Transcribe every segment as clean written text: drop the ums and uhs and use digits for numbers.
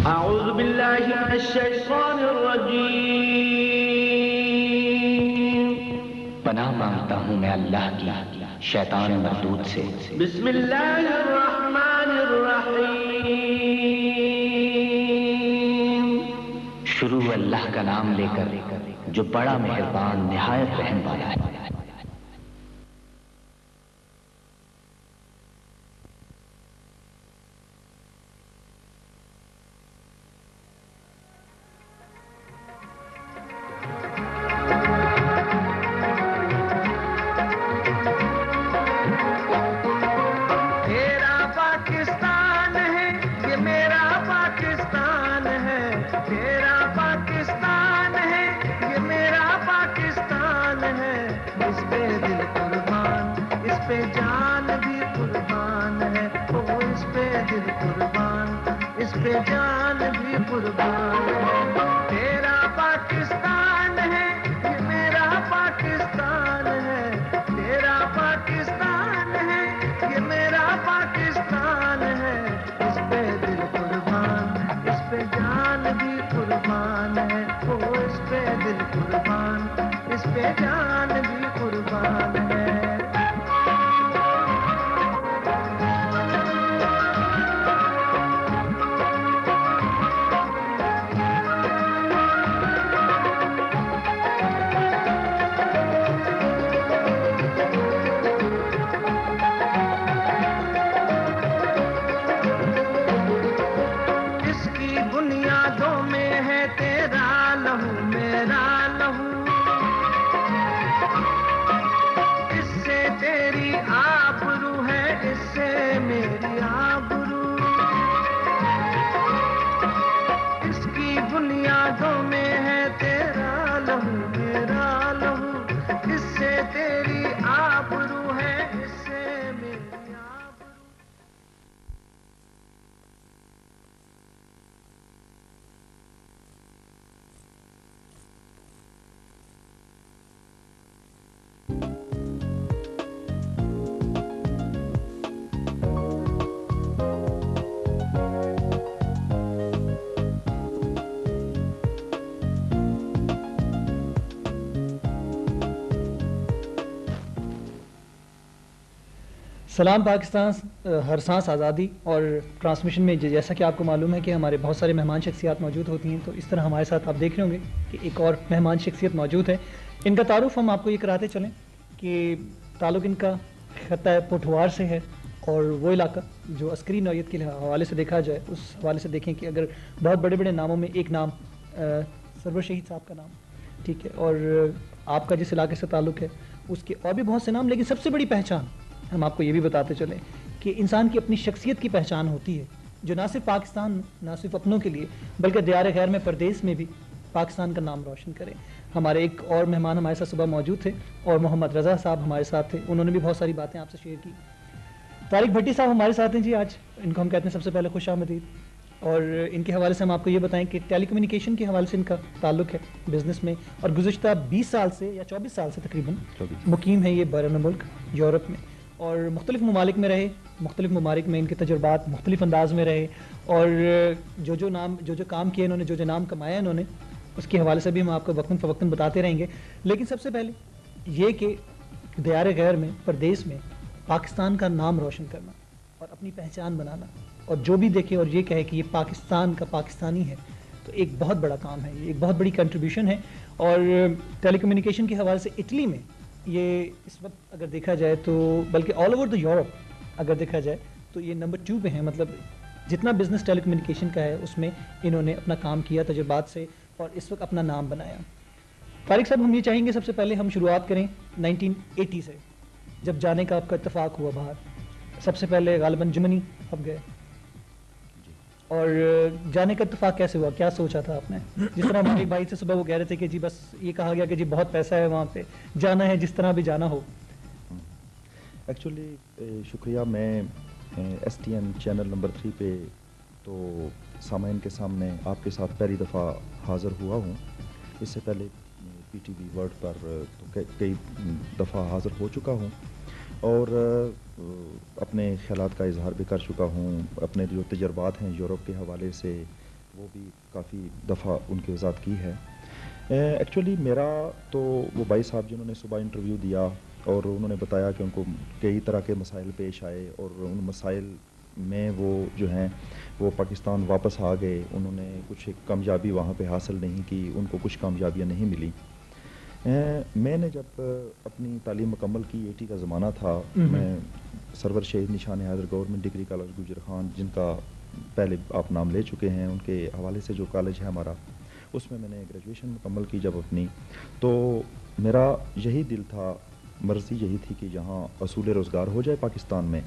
أعوذ بالله من الشيطان الرجيم پناہ مانگتا ہوں میں اللہ کی شیطان مردود سے. بسم الله الرحمن الرحيم شروع اللہ کا نام لے کر جو بڑا مہربان نہایت رحم والا ہے. سلام پاکستان، ہر سانس آزادی. اور ٹرانسمیشن میں جیسا کہ آپ کو معلوم ہے کہ ہمارے بہت سارے مہمان شخصیات موجود ہوتی ہیں، تو اس طرح ہمارے ساتھ آپ دیکھ رہے ہوں گے کہ ایک اور مہمان شخصیت موجود ہے. ان کا تعارف ہم آپ کو یہ کراتے چلیں کہ تعلق ان کا خطہ پٹھوار سے ہے، اور وہ علاقہ جو عسکری نوعیت کے حوالے سے دیکھا جائے اس حوالے سے دیکھیں کہ اگر بہت بڑے بڑے ناموں میں ایک نام سرور شہید صاحب کا نام، ٹھیک ہے، اور آپ کا جس علاقے سے تعلق ہے اس کے اور بھی بہت سے نام، لیکن سب سے بڑی پہچان ہم آپ کو یہ بھی بتاتے چلیں کہ انسان کی اپنی شخصیت کی پہچان ہوتی ہے، جو نہ صرف پاکستان، نہ صرف اپنوں کے لیے بلکہ دیار غیر میں پردیس میں بھی پاکستان کا نام روشن کرے. ہمارے ایک اور مہمان ہمارے ساتھ صبح موجود تھے اور محمد رضا صاحب ہمارے ساتھ تھے، انہوں نے بھی بہت ساری باتیں آپ سے شیئر کی. طارق بھٹی صاحب ہمارے ساتھ ہیں جی. آج ان کو ہم کہتے ہیں سب سے پہلے خوش آمدید. اور ان کے حوالے سے ہم آپ کو یہ بتائیں کہ ٹیلی کمیونیکیشن کے حوالے سے ان کا تعلق ہے بزنس میں، اور گزشتہ 20 سال سے یا 24 سال سے تقریباً مقیم ہے یہ بیرون ملک یورپ میں، اور مختلف ممالک میں رہے. مختلف ممالک میں ان کے تجربات مختلف انداز میں رہے، اور جو کام کیے انہوں نے، جو نام کمایا انہوں نے، اس کے حوالے سے بھی ہم آپ کو وقتاً فوقتاً بتاتے رہیں گے. لیکن سب سے پہلے یہ کہ دیار غیر میں پردیس میں پاکستان کا نام روشن کرنا اور اپنی پہچان بنانا، اور جو بھی دیکھے اور یہ کہے کہ یہ پاکستان کا پاکستانی ہے، تو ایک بہت بڑا کام ہے، یہ ایک بہت بڑی کنٹریبیوشن ہے. اور ٹیلی کمیونیکیشن کے حوالے سے اٹلی میں یہ اس وقت اگر دیکھا جائے تو، بلکہ آل اوور دا یورپ اگر دیکھا جائے تو یہ نمبر 2 پہ ہیں. مطلب جتنا بزنس ٹیلی کمیونیکیشن کا ہے اس میں انہوں نے اپنا کام کیا تجربات سے، اور اس وقت اپنا نام بنایا. طارق صاحب ہم یہ چاہیں گے سب سے پہلے ہم شروعات کریں 1980 سے، جب جانے کا آپ کا اتفاق ہوا باہر. سب سے پہلے غالباً جرمنی اب گئے، اور جانے کا اتفاق کیسے ہوا، کیا سوچا تھا آپ نے؟ جس طرح ہمارے بھائی سے صبح وہ کہہ رہے تھے کہ جی بس یہ کہا گیا کہ جی بہت پیسہ ہے وہاں پہ، جانا ہے جس طرح بھی جانا ہو. ایکچولی شکریہ. میں STN چینل نمبر 3 پہ تو سامعین کے سامنے آپ کے ساتھ پہلی دفعہ حاضر ہوا ہوں. اس سے پہلے PTV ورلڈ پر تو کئی دفعہ حاضر ہو چکا ہوں، اور اپنے خیالات کا اظہار بھی کر چکا ہوں. اپنے جو تجربات ہیں یورپ کے حوالے سے وہ بھی کافی دفعہ ان کی وضاحت کی ہے. ایکچولی میرا تو وہ بھائی صاحب جنہوں نے صبح انٹرویو دیا اور انہوں نے بتایا کہ ان کو کئی طرح کے مسائل پیش آئے اور ان مسائل میں وہ جو ہیں وہ پاکستان واپس آ گئے. انہوں نے کچھ کامیابی وہاں پہ حاصل نہیں کی, ان کو کچھ کامیابیاں نہیں ملی. میں نے جب اپنی تعلیم مکمل کی 80 کا زمانہ تھا, میں سرور شہید نشان حیدر گورنمنٹ ڈگری کالج گجر خان, جن کا پہلے آپ نام لے چکے ہیں, ان کے حوالے سے جو کالج ہے ہمارا, اس میں نے گریجویشن مکمل کی جب اپنی. تو میرا یہی دل تھا, مرضی یہی تھی کہ یہاں اصول روزگار ہو جائے پاکستان میں,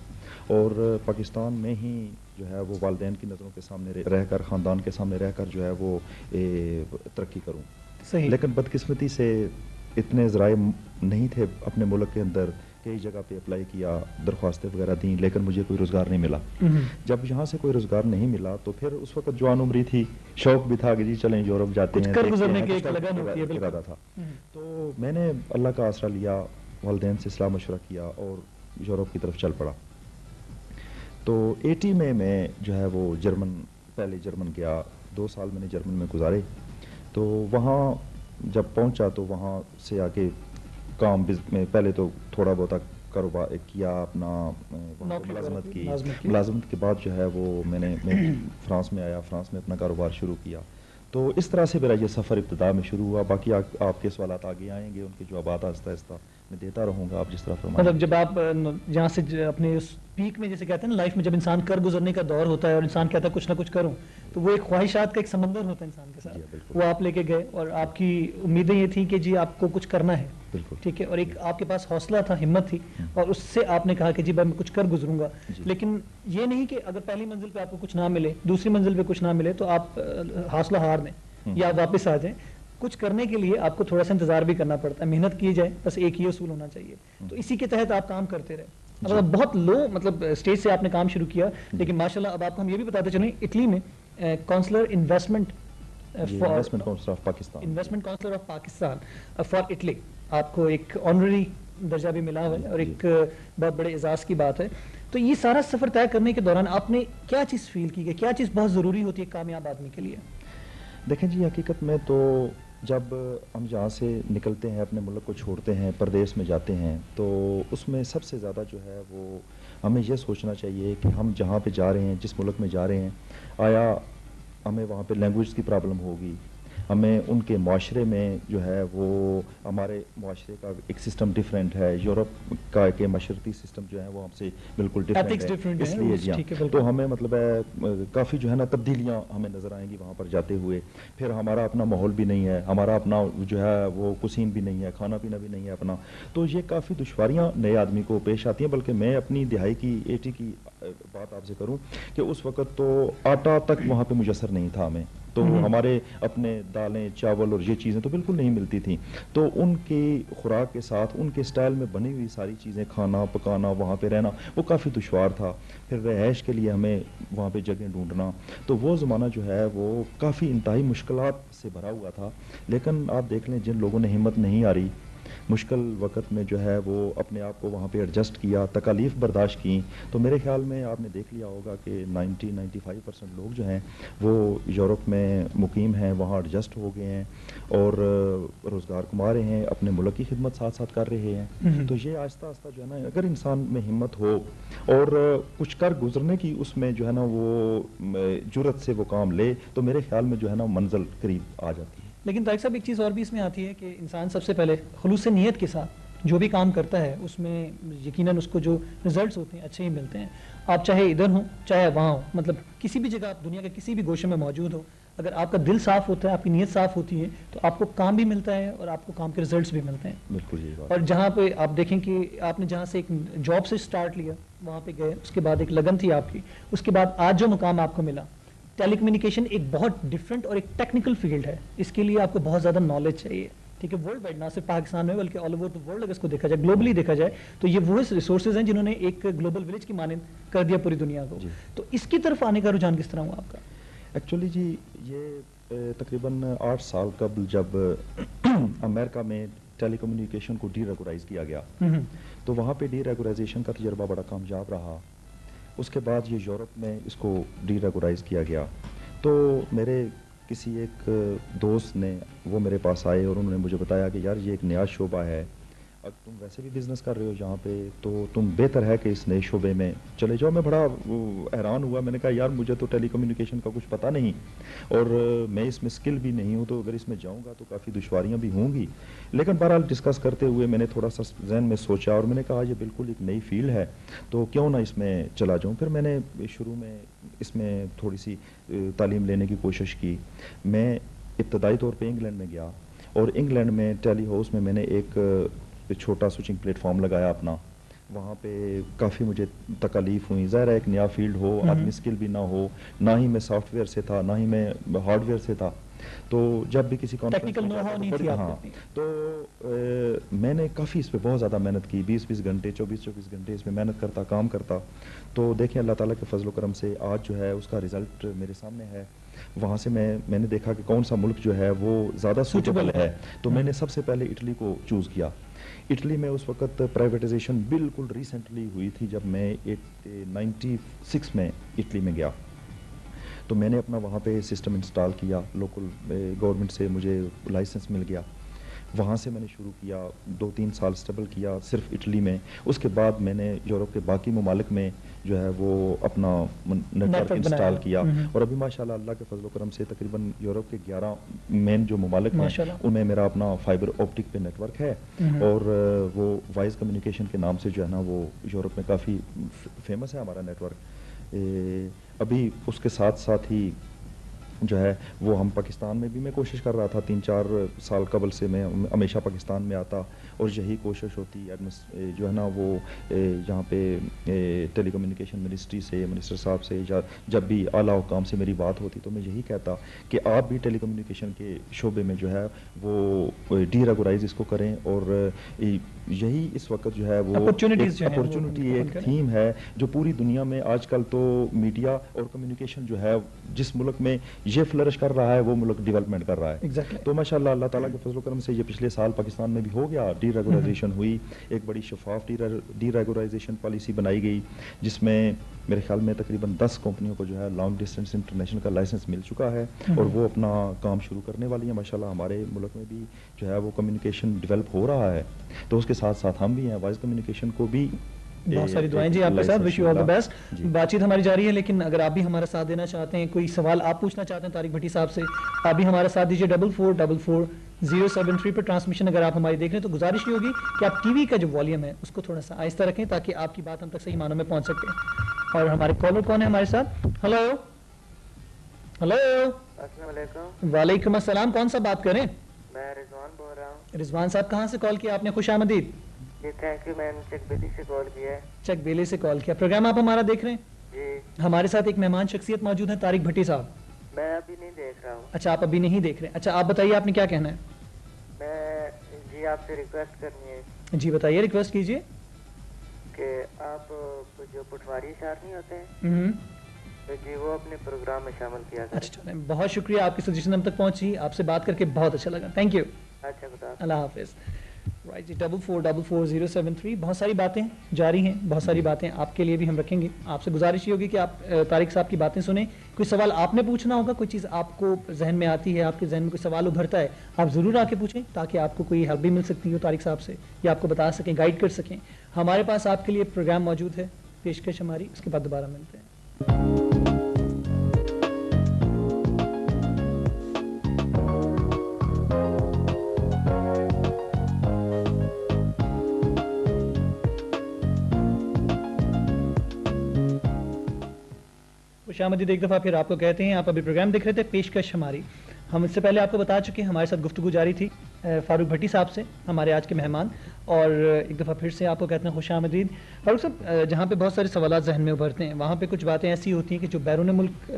اور پاکستان میں ہی جو ہے وہ والدین کی نظروں کے سامنے رہ کر, خاندان کے سامنے رہ کر جو ہے وہ ترقی کروں. صحیح. لیکن بدقسمتی سے اتنے ذرائع نہیں تھے اپنے ملک کے اندر, کئی جگہ پہ اپلائی کیا, درخواستیں وغیرہ دیں, لیکن مجھے کوئی روزگار نہیں ملا. جب یہاں سے کوئی روزگار نہیں ملا تو پھر اس وقت جوان عمری تھی, شوق بھی تھا کہ جی چلیں یورپ جاتے ہیں, ارادہ تھا. تو میں نے اللہ کا آسرا لیا, والدین سے صلاح مشورہ کیا اور یورپ کی طرف چل پڑا. تو 80 میں جو ہے وہ پہلے جرمن گیا, 2 سال میں نے جرمن میں گزارے. تو وہاں جب پہنچا تو وہاں سے آ کے کام میں پہلے تو تھوڑا بہت کاروبار کیا اپنا, ملازمت کی. ملازمت کے بعد جو ہے وہ میں فرانس میں آیا, فرانس میں اپنا کاروبار شروع کیا. تو اس طرح سے میرا یہ سفر ابتدا میں شروع ہوا. باقی آپ کے سوالات آگے آئیں گے, ان کے جوابات آہستہ آہستہ میں دیتا رہوں گا, آپ جس طرح فرمائیں. مطلب جب آپ جہاں سے اپنے اس پیک میں, جیسے کہتے ہیں نا لائف میں, جب انسان کر گزرنے کا دور ہوتا ہے اور انسان کہتا ہے کچھ نہ کچھ کروں, تو وہ ایک خواہشات کا ایک سمندر ہوتا ہے انسان کے ساتھ, وہ آپ لے کے گئے اور آپ کی امیدیں یہ تھیں کہ جی آپ کو کچھ کرنا ہے, ٹھیک ہے, اور ایک آپ کے پاس حوصلہ تھا, ہمت تھی, اور اس سے آپ نے کہا کہ جی میں کچھ کر گزروں گا. لیکن یہ نہیں کہ اگر پہلی منزل پہ آپ کو کچھ نہ ملے, دوسری منزل پہ کچھ نہ ملے تو آپ حوصلہ ہار دیں یا واپس آ جائیں. کچھ کرنے کے لیے آپ کو تھوڑا سا انتظار بھی کرنا پڑتا ہے, محنت کی جائے, بس ایک ہی اصول ہونا چاہیے. تو اسی کے تحت آپ کام کرتے رہے. مطلب بہت لو اسٹیج سے آپ نے کام شروع کیا, لیکن ماشاءاللہ اب آپ کو ہم یہ بھی بتاتے چلیں, اٹلی میں counsellor investment counsellor of Pakistan for Italy, آپ کو ایک آنرری درجہ بھی ملا ہوا ہے اور ایک بہت بڑے اعزاز کی بات ہے. تو یہ سارا سفر طے کرنے کے دوران آپ نے کیا چیز فیل کی کہ کیا چیز بہت ضروری ہوتی ہے کامیاب آدمی کے لیے؟ دیکھیں جی, حقیقت میں تو جب ہم جہاں سے نکلتے ہیں, اپنے ملک کو چھوڑتے ہیں, پردیس میں جاتے ہیں, تو اس میں سب سے زیادہ جو ہے وہ ہمیں یہ سوچنا چاہیے کہ ہم جہاں پہ جا رہے ہیں, جس ملک میں جا رہے ہیں, آیا ہمیں وہاں پہ لینگویج کی پرابلم ہوگی, ہمیں ان کے معاشرے میں جو ہے وہ, ہمارے معاشرے کا ایک سسٹم ڈیفرنٹ ہے, یورپ کا ایک معاشرتی سسٹم جو ہے وہ ہم سے بالکل ڈیفرنٹ ہے, اس لیے جی ہاں, تو ہمیں مطلب ہے کافی جو ہے نا تبدیلیاں ہمیں نظر آئیں گی وہاں پر جاتے ہوئے. پھر ہمارا اپنا ماحول بھی نہیں ہے, ہمارا اپنا جو ہے وہ کسین بھی نہیں ہے, کھانا پینا بھی نہیں ہے اپنا. تو یہ کافی دشواریاں نئے آدمی کو پیش آتی ہیں. بلکہ میں اپنی دہائی کی 80 کی بات آپ سے کروں کہ اس وقت تو آٹا تک وہاں پہ میسر نہیں تھا ہمیں, تو ہمارے اپنے دالیں, چاول اور یہ چیزیں تو بالکل نہیں ملتی تھیں. تو ان کی خوراک کے ساتھ ان کے سٹائل میں بنی ہوئی ساری چیزیں کھانا پکانا, وہاں پہ رہنا وہ کافی دشوار تھا. پھر رہائش کے لیے ہمیں وہاں پہ جگہیں ڈھونڈنا, تو وہ زمانہ جو ہے وہ کافی انتہائی مشکلات سے بھرا ہوا تھا. لیکن آپ دیکھ لیں, جن لوگوں نے ہمت نہیں آ رہی, مشکل وقت میں جو ہے وہ اپنے آپ کو وہاں پہ ایڈجسٹ کیا, تکالیف برداشت کی, تو میرے خیال میں آپ نے دیکھ لیا ہوگا کہ 90-95% لوگ جو ہیں وہ یورپ میں مقیم ہیں, وہاں ایڈجسٹ ہو گئے ہیں اور روزگار کما رہے ہیں, اپنے ملک کی خدمت ساتھ ساتھ کر رہے ہیں. تو یہ آہستہ آہستہ جو ہے نا, اگر انسان میں ہمت ہو اور کچھ کر گزرنے کی اس میں جو ہے نا وہ جرت سے وہ کام لے, تو میرے خیال میں جو ہے نا منزل قریب آ جاتی ہے. لیکن طارق صاحب ایک چیز اور بھی اس میں آتی ہے کہ انسان سب سے پہلے خلوص نیت کے ساتھ جو بھی کام کرتا ہے اس میں یقیناً اس کو جو رزلٹس ہوتے ہیں اچھے ہی ملتے ہیں. آپ چاہے ادھر ہوں چاہے وہاں ہوں, مطلب کسی بھی جگہ آپ دنیا کے کسی بھی گوشے میں موجود ہو, اگر آپ کا دل صاف ہوتا ہے, آپ کی نیت صاف ہوتی ہے, تو آپ کو کام بھی ملتا ہے اور آپ کو کام کے رزلٹس بھی ملتے ہیں. بالکل یہ بات. اور جہاں پہ آپ دیکھیں کہ آپ نے جہاں سے ایک جاب سے سٹارٹ لیا, وہاں پہ گئے, اس کے بعد ایک لگن تھی آپ کی, اس کے بعد آج جو مقام آپ کو ملا, ٹیلی کمیونیکیشن ایک بہت ڈفرینٹ اور ایک ٹیکنیکل فیلڈ ہے. اس کے لیے آپ کو بہت زیادہ نالج چاہیے, ٹھیک ہے, ورلڈ وائڈ, نہ صرف پاکستان میں بلکہ آل اوور دا ورلڈ اگر اس کو دیکھا جائے, گلوبلی دیکھا جائے, تو یہ وہ ریسورسز ہیں جنہوں نے ایک گلوبل ولیج کی مانند کر دیا پوری دنیا کو. تو اس کی طرف آنے کا رجحان کس طرح ہوا آپ کا؟ ایکچولی جی یہ تقریباً 8 سال قبل جب امریکہ میں ٹیلی کمیونیکیشن کو ڈی ریگولائز کیا گیا, تو وہاں پہ ڈی ریگولائزیشن کا تجربہ بڑا کامیاب رہا. اس کے بعد یہ یورپ میں اس کو ڈی ریگولائز کیا گیا. تو میرے کسی ایک دوست نے وہ میرے پاس آئے اور انہوں نے مجھے بتایا کہ یار یہ ایک نیا شعبہ ہے، اب تم ویسے بھی بزنس کر رہے ہو یہاں پہ، تو تم بہتر ہے کہ اس نئے شعبے میں چلے جاؤ۔ میں بڑا حیران ہوا، میں نے کہا یار مجھے تو ٹیلی کمیونیکیشن کا کچھ پتہ نہیں اور میں اس میں اسکل بھی نہیں ہوں، تو اگر اس میں جاؤں گا تو کافی دشواریاں بھی ہوں گی، لیکن بہرحال ڈسکس کرتے ہوئے میں نے تھوڑا سا ذہن میں سوچا اور میں نے کہا یہ بالکل ایک نئی فیلڈ ہے تو کیوں نہ اس میں چلا جاؤں۔ پھر میں نے شروع میں اس میں تھوڑی سی تعلیم لینے کی کوشش کی۔ میں ابتدائی طور پہ انگلینڈ میں گیا اور انگلینڈ میں ٹیلی ہاؤس میں نے ایک چھوٹا سوئچنگ پلیٹ فارم لگایا اپنا، وہاں پہ کافی مجھے تکالیف ہوئی، ظاہر ہے ایک نیا فیلڈ ہو، آدمی اسکل بھی نہ ہو، نہ ہی میں سافٹ ویئر سے تھا نہ ہی میں ہارڈ ویئر سے تھا، تو جب بھی کسی تو میں نے کافی اس پہ بہت زیادہ محنت کی، 20 گھنٹے 24 گھنٹے اس میں محنت کرتا، کام کرتا، تو دیکھیں اللہ تعالیٰ کے فضل و کرم سے آج جو ہے اس کا رزلٹ میرے سامنے ہے۔ وہاں سے میں نے دیکھا کہ کون سا ملک جو ہے وہ زیادہ سوٹیبل ہے، تو میں نے سب سے پہلے اٹلی کو چوز کیا۔ اٹلی میں اس وقت پرائیویٹائزیشن بالکل ریسنٹلی ہوئی تھی، جب میں 96 میں اٹلی میں گیا، تو میں نے اپنا وہاں پہ سسٹم انسٹال کیا، لوکل گورنمنٹ سے مجھے لائسنس مل گیا، وہاں سے میں نے شروع کیا، 2-3 سال اسٹیبل کیا صرف اٹلی میں۔ اس کے بعد میں نے یورپ کے باقی ممالک میں جو ہے وہ اپنا نیٹ ورک انسٹال کیا، اور ابھی ماشاءاللہ اللہ کے فضل و کرم سے تقریباً یورپ کے 11 مین جو ممالک ہیں ان میں میرا اپنا فائبر آپٹک پہ نیٹ ورک ہے، اور وہ وائس کمیونیکیشن کے نام سے جو ہے نا وہ یورپ میں کافی فیمس ہے ہمارا نیٹ ورک۔ ابھی اس کے ساتھ ساتھ ہی جو ہے وہ ہم پاکستان میں بھی میں کوشش کر رہا تھا، 3-4 سال قبل سے میں ہمیشہ پاکستان میں آتا اور یہی کوشش ہوتی جو ہے نا وہ یہاں پہ ٹیلی کمیونیکیشن منسٹری سے، منسٹر صاحب سے، جب بھی اعلیٰ حکام سے میری بات ہوتی تو میں یہی کہتا کہ آپ بھی ٹیلی کمیونیکیشن کے شعبے میں جو ہے وہ ڈی ریگولائز اس کو کریں، اور یہی اس وقت جو ہے وہ اپرچونٹی ایک تھیم ہے جو پوری دنیا میں آج کل تو میڈیا اور کمیونیکیشن جو ہے جس ملک میں یہ فلرش کر رہا ہے وہ ملک ڈیولپمنٹ کر رہا ہے۔ تو ماشاءاللہ اللہ تعالیٰ کے فضل و کرم سے یہ پچھلے سال پاکستان میں بھی ہو گیا، ڈی ریگولائزیشن ہوئی، ایک بڑی شفاف ڈی ریگولائزیشن پالیسی بنائی گئی، جس میں میرے خیال میں تقریباً 10 کمپنیوں کو جو ہے لانگ ڈسٹینس انٹرنیشنل کا لائسنس مل چکا ہے اور وہ اپنا کام شروع کرنے والی ہیں۔ ماشاءاللہ ہمارے ملک میں بھی جو ہے وہ کمیونیکیشن ڈیولپ ہو رہا ہے، تو اس کے ساتھ ساتھ ہم بھی ہیں، وائس کمیونیکیشن کو بھی بہت ساری دعائیں جی آپ کے ساتھ، wish you all the best. بات چیت ہماری جاری ہے، لیکن اگر آپ بھی ہمارا ساتھ دینا چاہتے ہیں، کوئی سوال آپ پوچھنا چاہتے ہیں طارق بھٹی صاحب سے، آپ بھی ہمارا ساتھ دیجیے 4444-073 پر ٹرانسمیشن اگر آپ ہماری دیکھ رہے ہیں تو گزارش یہ ہوگی کہ آپ ٹی وی کا جو والیوم ہے اس کو تھوڑا سا آہستہ رکھیں تاکہ آپ کی بات ہم تک صحیح معنوں میں پہنچ سکے۔ اور ہمارے کالر کون ہے ہمارے ساتھ؟ ہلو ہلو، السلام علیکم۔ وعلیکم السلام، کون سا بات کریں؟ میں رضوان بول رہا ہوں۔ رضوان صاحب کہاں سے کال کیا آپ نے؟ خوش آمدید۔ جی تھینک یو، میں نے چک بیلی سے کال کیا ہے۔ چک بیلی سے کال کیا، پروگرام آپ ہمارا دیکھ رہے ہیں؟ جی ہمارے ساتھ ایک مہمان شخصیت موجود ہے طارق بھٹی صاحب۔ میں ابھی نہیں دیکھ رہا ہوں۔ اچھا آپ ابھی نہیں دیکھ رہے، اچھا آپ بتائیے آپ نے کیا کہنا ہے؟ میں جی آپ سے ریکویسٹ کرنی ہے جی بتائیے، ریکویسٹ کیجیے۔ کہ آپ جو پٹواری اشعار نہیں ہوتے ہیں تو جی وہ اپنے پروگرام میں شامل کیا کریں۔ اچھا بہت شکریہ، آپ کی سجیشن ہم تک پہنچی، آپ سے بات کر کے بہت اچھا لگا، تھینک یو۔ اچھا خدا اللہ حافظ۔ رائٹ جی 4444-073، بہت ساری باتیں جاری ہیں، بہت ساری باتیں آپ کے لیے بھی ہم رکھیں گے۔ آپ سے گزارش یہ ہوگی کہ آپ طارق صاحب کی باتیں سنیں، کوئی سوال آپ نے پوچھنا ہوگا، کوئی چیز آپ کو ذہن میں آتی ہے، آپ کے ذہن میں کوئی سوال ابھرتا ہے، آپ ضرور آ کے پوچھیں تاکہ آپ کو کوئی ہیلپ بھی مل سکتی ہو طارق صاحب سے، یا آپ کو بتا سکیں، گائیڈ کر سکیں۔ ہمارے پاس آپ کے لیے پروگرام موجود ہے، پیشکش ہماری، اس کے بعد دوبارہ ملتے ہیں۔ خوش آمدید ایک دفعہ پھر آپ کو کہتے ہیں، آپ ابھی پروگرام دیکھ رہے تھے پیشکش ہماری۔ ہم اس سے پہلے آپ کو بتا چکے ہیں، ہمارے ساتھ گفتگو جاری تھی فاروق بھٹی صاحب سے، ہمارے آج کے مہمان، اور ایک دفعہ پھر سے آپ کو کہتے ہیں خوش آمدید۔ فاروق صاحب، جہاں پہ بہت سارے سوالات ذہن میں ابھرتے ہیں، وہاں پہ کچھ باتیں ایسی ہوتی ہیں کہ جو بیرون ملک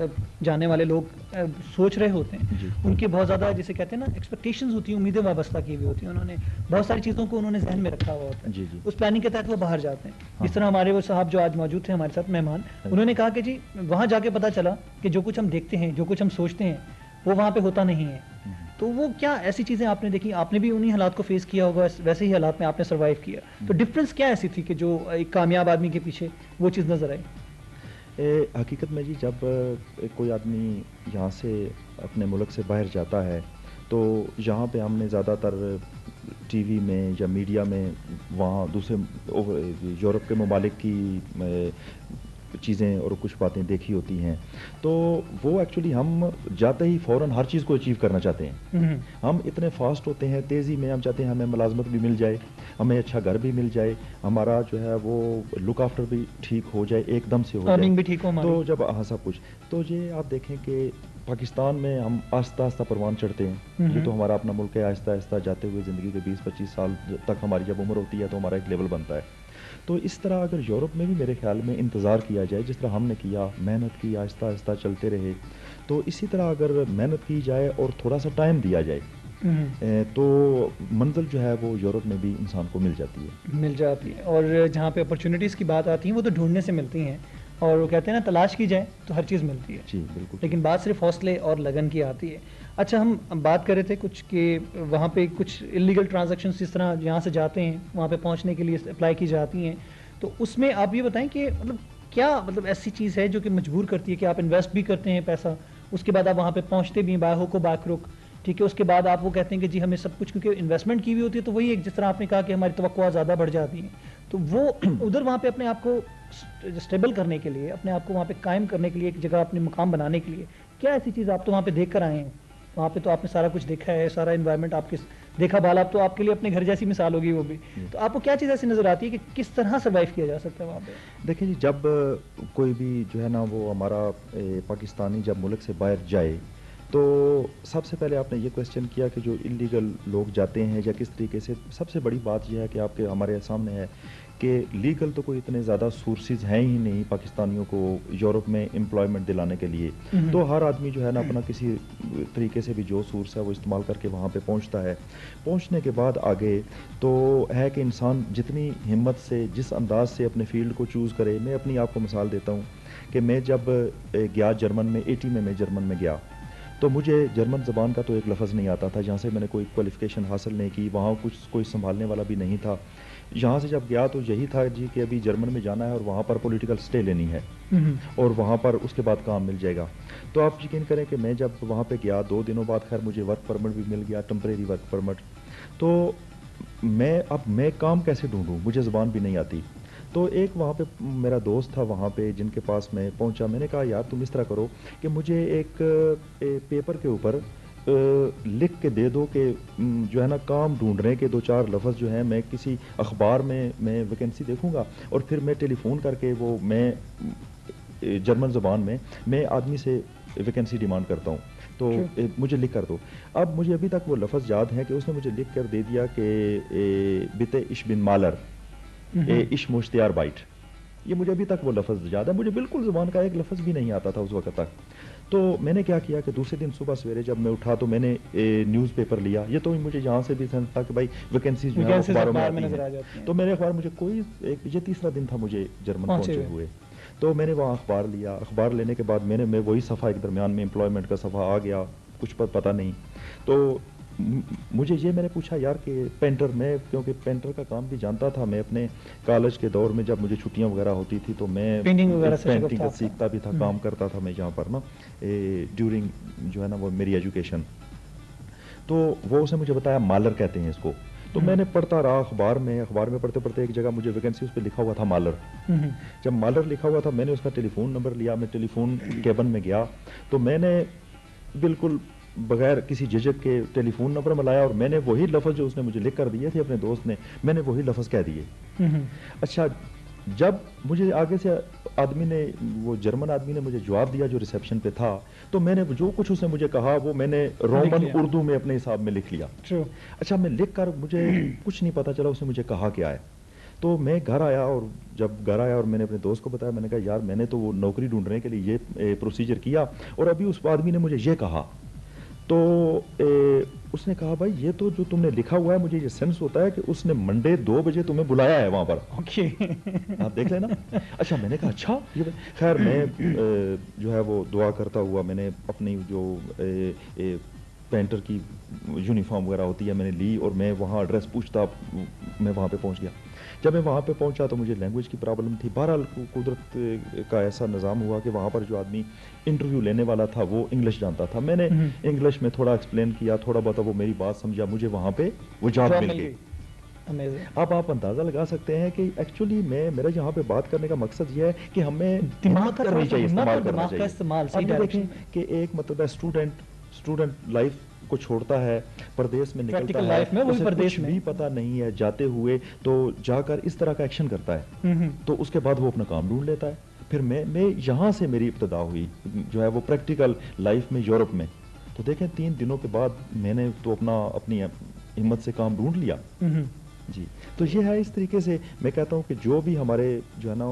جانے والے لوگ سوچ رہے ہوتے ہیں، ان کی بہت زیادہ جسے کہتے ہیں نا ایکسپیکٹیشنز ہوتی ہیں، امیدیں وابستہ کی ہوئی ہوتی ہیں، انہوں نے بہت ساری چیزوں کو انہوں نے ذہن میں رکھا ہوا ہوتا ہے، اس پلاننگ کے تحت وہ باہر جاتے ہیں۔ اس طرح ہمارے وہ صاحب جو آج موجود تھے ہمارے ساتھ مہمان، انہوں نے کہا کہ جی وہاں جا کے پتہ چلا کہ جو کچھ ہم دیکھتے ہیں، جو کچھ ہم سوچتے ہیں، وہ وہاں پہ ہوتا نہیں ہے۔ تو وہ کیا ایسی چیزیں آپ نے دیکھی؟ آپ نے بھی انہی حالات کو فیس کیا ہوگا، ویسے ہی حالات میں آپ نے سروائیو کیا، تو ڈفرینس کیا ایسی تھی کہ جو ایک کامیاب آدمی کے پیچھے وہ چیز نظر آئی؟ حقیقت میں جی جب کوئی آدمی یہاں سے اپنے ملک سے باہر جاتا ہے تو یہاں پہ ہم نے زیادہ تر ٹی وی میں یا میڈیا میں وہاں دوسرے یورپ کے ممالک کی چیزیں اور کچھ باتیں دیکھی ہوتی ہیں، تو وہ ایکچولی ہم جاتے ہی فوراً ہر چیز کو اچیو کرنا چاہتے ہیں. ہم اتنے فاسٹ ہوتے ہیں، تیزی میں ہم چاہتے ہیں ہمیں ملازمت بھی مل جائے، ہمیں اچھا گھر بھی مل جائے، ہمارا جو ہے وہ لک آفٹر بھی ٹھیک ہو جائے، ایک دم سے ہو جائے، بھی ٹھیک ہو ہماری. تو جب ہاں سب کچھ، تو یہ آپ دیکھیں کہ پاکستان میں ہم آہستہ آہستہ پروان چڑھتے ہیں. یہ تو ہمارا اپنا ملک ہے، آہستہ آہستہ جاتے ہوئے زندگی کے 20-25 سال تک ہماری جب عمر ہوتی ہے تو ہمارا ایک لیول بنتا ہے. تو اس طرح اگر یورپ میں بھی میرے خیال میں انتظار کیا جائے، جس طرح ہم نے کیا، محنت کی، آہستہ آہستہ چلتے رہے، تو اسی طرح اگر محنت کی جائے اور تھوڑا سا ٹائم دیا جائے تو منزل جو ہے وہ یورپ میں بھی انسان کو مل جاتی ہے. اور جہاں پہ اپرچونیٹیز کی بات آتی ہیں وہ تو ڈھونڈنے سے ملتی ہیں، اور وہ کہتے ہیں نا تلاش کی جائے تو ہر چیز ملتی ہے. جی بالکل. لیکن بات صرف حوصلے اور لگن کی آتی ہے. اچھا، ہم بات کر رہے تھے کچھ کہ وہاں پہ کچھ انلیگل ٹرانزیکشنز جس طرح یہاں سے جاتے ہیں وہاں پہ پہنچنے کے لیے اپلائی کی جاتی ہیں، تو اس میں آپ یہ بتائیں کہ مطلب کیا ایسی چیز ہے جو کہ مجبور کرتی ہے کہ آپ انویسٹ بھی کرتے ہیں پیسہ، اس کے بعد آپ وہاں پہ پہنچتے بھی ہیں بائی ہوک و بائی کروک، ٹھیک ہے، اس کے بعد آپ وہ کہتے ہیں کہ جی ہمیں سب کچھ، کیونکہ انویسٹمنٹ کی ہوئی ہوتی ہے تو وہی ایک جس طرح آپ نے کہا کہ ہماری توقعات زیادہ بڑھ جاتی ہیں، تو وہ ادھر وہاں پہ اپنے آپ کو اسٹیبل کرنے کے لیے، اپنے آپ کو وہاں پہ قائم کرنے کے لیے، ایک جگہ اپنے مقام بنانے کے لیے کیا ایسی چیز آپ تو وہاں پہ دیکھ کر آئے ہیں؟ وہاں پہ تو آپ نے سارا کچھ دیکھا ہے، سارا انوائرمنٹ آپ کے دیکھا بھالا، اب تو آپ کے لیے اپنے گھر جیسی مثال ہوگی وہ بھی، تو آپ کو کیا چیز ایسی نظر آتی ہے کہ کس طرح سروائیو کیا جا سکتا ہے وہاں پہ؟ دیکھیں جی، جب کوئی بھی جو ہے نا وہ ہمارا پاکستانی جب ملک سے باہر جائے تو سب سے پہلے آپ نے یہ کویسچن کیا کہ جو انلیگل لوگ جاتے ہیں یا کس طریقے سے، سب سے بڑی بات یہ ہے کہ آپ کے ہمارے سامنے ہے کہ لیگل تو کوئی اتنے زیادہ سورسز ہیں ہی نہیں پاکستانیوں کو یورپ میں امپلائمنٹ دلانے کے لیے، تو ہر آدمی جو ہے نا اپنا کسی طریقے سے بھی جو سورس ہے وہ استعمال کر کے وہاں پہ پہنچتا ہے. پہنچنے کے بعد آگے تو ہے کہ انسان جتنی ہمت سے، جس انداز سے اپنے فیلڈ کو چوز کرے. میں اپنی آپ کو مثال دیتا ہوں کہ میں جب گیا جرمن میں 80 میں جرمن میں گیا تو مجھے جرمن زبان کا تو ایک لفظ نہیں آتا تھا، جہاں سے میں نے کوئی کوالیفیکیشن حاصل نہیں کی، وہاں کچھ کوئی سنبھالنے والا بھی نہیں تھا. یہاں سے جب گیا تو یہی تھا جی کہ ابھی جرمن میں جانا ہے اور وہاں پر پولیٹیکل سٹے لینی ہے اور وہاں پر اس کے بعد کام مل جائے گا. تو آپ یقین کریں کہ میں جب وہاں پہ گیا 2 دنوں بعد خیر مجھے ورک پرمٹ بھی مل گیا، ٹمپریری ورک پرمٹ. تو میں کام کیسے ڈھونڈوں، مجھے زبان بھی نہیں آتی. تو ایک وہاں پہ میرا دوست تھا وہاں پہ جن کے پاس میں پہنچا. میں نے کہا یار تم اس طرح کرو کہ مجھے ایک پیپر کے اوپر لکھ کے دے دو کہ جو ہے نا کام ڈھونڈنے کے 2-4 لفظ جو ہیں میں کسی اخبار میں ویکینسی دیکھوں گا اور پھر میں ٹیلی فون کر کے وہ میں جرمن زبان میں آدمی سے ویکینسی ڈیمانڈ کرتا ہوں، تو مجھے لکھ کر دو. اب مجھے ابھی تک وہ لفظ یاد ہے کہ اس نے مجھے لکھ کر دے دیا کہ بتے اش بن مالر اش مشتیار بائٹ. یہ مجھے ابھی تک وہ لفظ یاد ہے، مجھے بالکل زبان کا ایک لفظ بھی نہیں آتا تھا اس وقت تک. تو میں نے کیا کیا کہ دوسرے دن صبح سویرے جب میں اٹھا تو میں نے نیوز پیپر لیا. یہ تو مجھے یہاں سے بھی تھا کہ بھائی ویکینسیز جو ہے اخباروں میں آتی ہیں، تو میرے اخبار مجھے کوئی یہ تیسرا دن تھا مجھے جرمن پہنچے ہوئے. تو میں نے وہاں اخبار لیا. اخبار لینے کے بعد میں وہی صفحہ ایک درمیان میں امپلائمنٹ کا صفحہ آ گیا، کچھ پتہ نہیں. تو مجھے یہ میں نے پوچھا یار کہ پینٹر، میں کیونکہ پینٹر کا کام بھی جانتا تھا، میں اپنے کالج کے دور میں جب مجھے چھٹیاں وغیرہ ہوتی تھی تو میں پینٹنگ کا سیکھتا بھی تھا، کام کرتا تھا میں یہاں پر نا ڈیورنگ جو ہے نا وہ میری ایجوکیشن. تو وہ اس نے مجھے بتایا مالر کہتے ہیں اس کو. تو میں نے پڑھتا رہا اخبار میں پڑھتے پڑھتے ایک جگہ مجھے ویکینسی اس پہ لکھا ہوا تھا مالر. جب مالر لکھا ہوا تھا میں نے اس کا ٹیلی فون نمبر لیا، میں ٹیلی فون کیبن میں گیا تو میں نے بالکل بغیر کسی جھجک کے ٹیلی فون نمبر ملایا اور میں نے وہی لفظ جو اس نے مجھے لکھ کر دیے تھے اپنے دوست نے، میں نے وہی لفظ کہہ دیے. اچھا، جب مجھے آگے سے آدمی نے، وہ جرمن آدمی نے مجھے جواب دیا جو ریسیپشن پہ تھا، تو میں نے جو کچھ اس نے مجھے کہا وہ میں نے رومن اردو میں اپنے حساب میں لکھ لیا. اچھا، میں لکھ کر مجھے کچھ نہیں پتا چلا اس نے مجھے کہا کیا ہے. تو میں گھر آیا اور جب گھر آیا اور میں نے اپنے دوست کو بتایا، میں نے کہا یار میں نے تو وہ نوکری ڈھونڈنے کے لیے یہ پروسیجر کیا اور ابھی اس آدمی نے مجھے یہ کہا. تو اس نے کہا بھائی یہ تو جو تم نے لکھا ہوا ہے مجھے یہ سینس ہوتا ہے کہ اس نے منڈے 2 بجے تمہیں بلایا ہے وہاں پر. آپ دیکھ لینا. اچھا، میں نے کہا اچھا. خیر میں جو ہے وہ دعا کرتا ہوا میں نے اپنی جو پینٹر کی یونیفارم وغیرہ ہوتی ہے میں نے لی اور میں وہاں ایڈریس پوچھتا میں وہاں پہ پہنچ گیا. جب میں وہاں پہ پہنچا تو مجھے لینگویج کی پرابلم تھی. بہرحال قدرت کا ایسا نظام ہوا کہ وہاں پر جو آدمی انٹرویو لینے والا تھا وہ انگلش جانتا تھا. میں نے انگلش میں تھوڑا ایکسپلین کیا, تھوڑا بہت وہ میری بات سمجھا, مجھے وہاں پہ وہ جاب مل گئی. اب آپ اندازہ لگا سکتے ہیں کہ ایکچولی میرا یہاں پہ بات کرنے کا مقصد یہ ہے کہ ہمیں دماغ کرنی چاہیے, استعمال کرنا کا استعمال. اب دیکھیں کہ ایک مطلب ہے اسٹوڈنٹ لائف کو چھوڑتا ہے, پردیس میں نکلتا ہے, اسے کچھ بھی پتہ نہیں ہے, جاتے ہوئے تو جا کر اس طرح کا ایکشن کرتا ہے, تو اس کے بعد وہ اپنا کام ڈھونڈ لیتا ہے. پھر میں یہاں سے میری ابتدا ہوئی جو ہے وہ پریکٹیکل لائف میں یورپ میں. تو دیکھیں 3 دنوں کے بعد میں نے تو اپنی ہمت سے کام ڈھونڈ لیا. جی تو یہ ہے, اس طریقے سے میں کہتا ہوں کہ جو بھی ہمارے جو ہے نا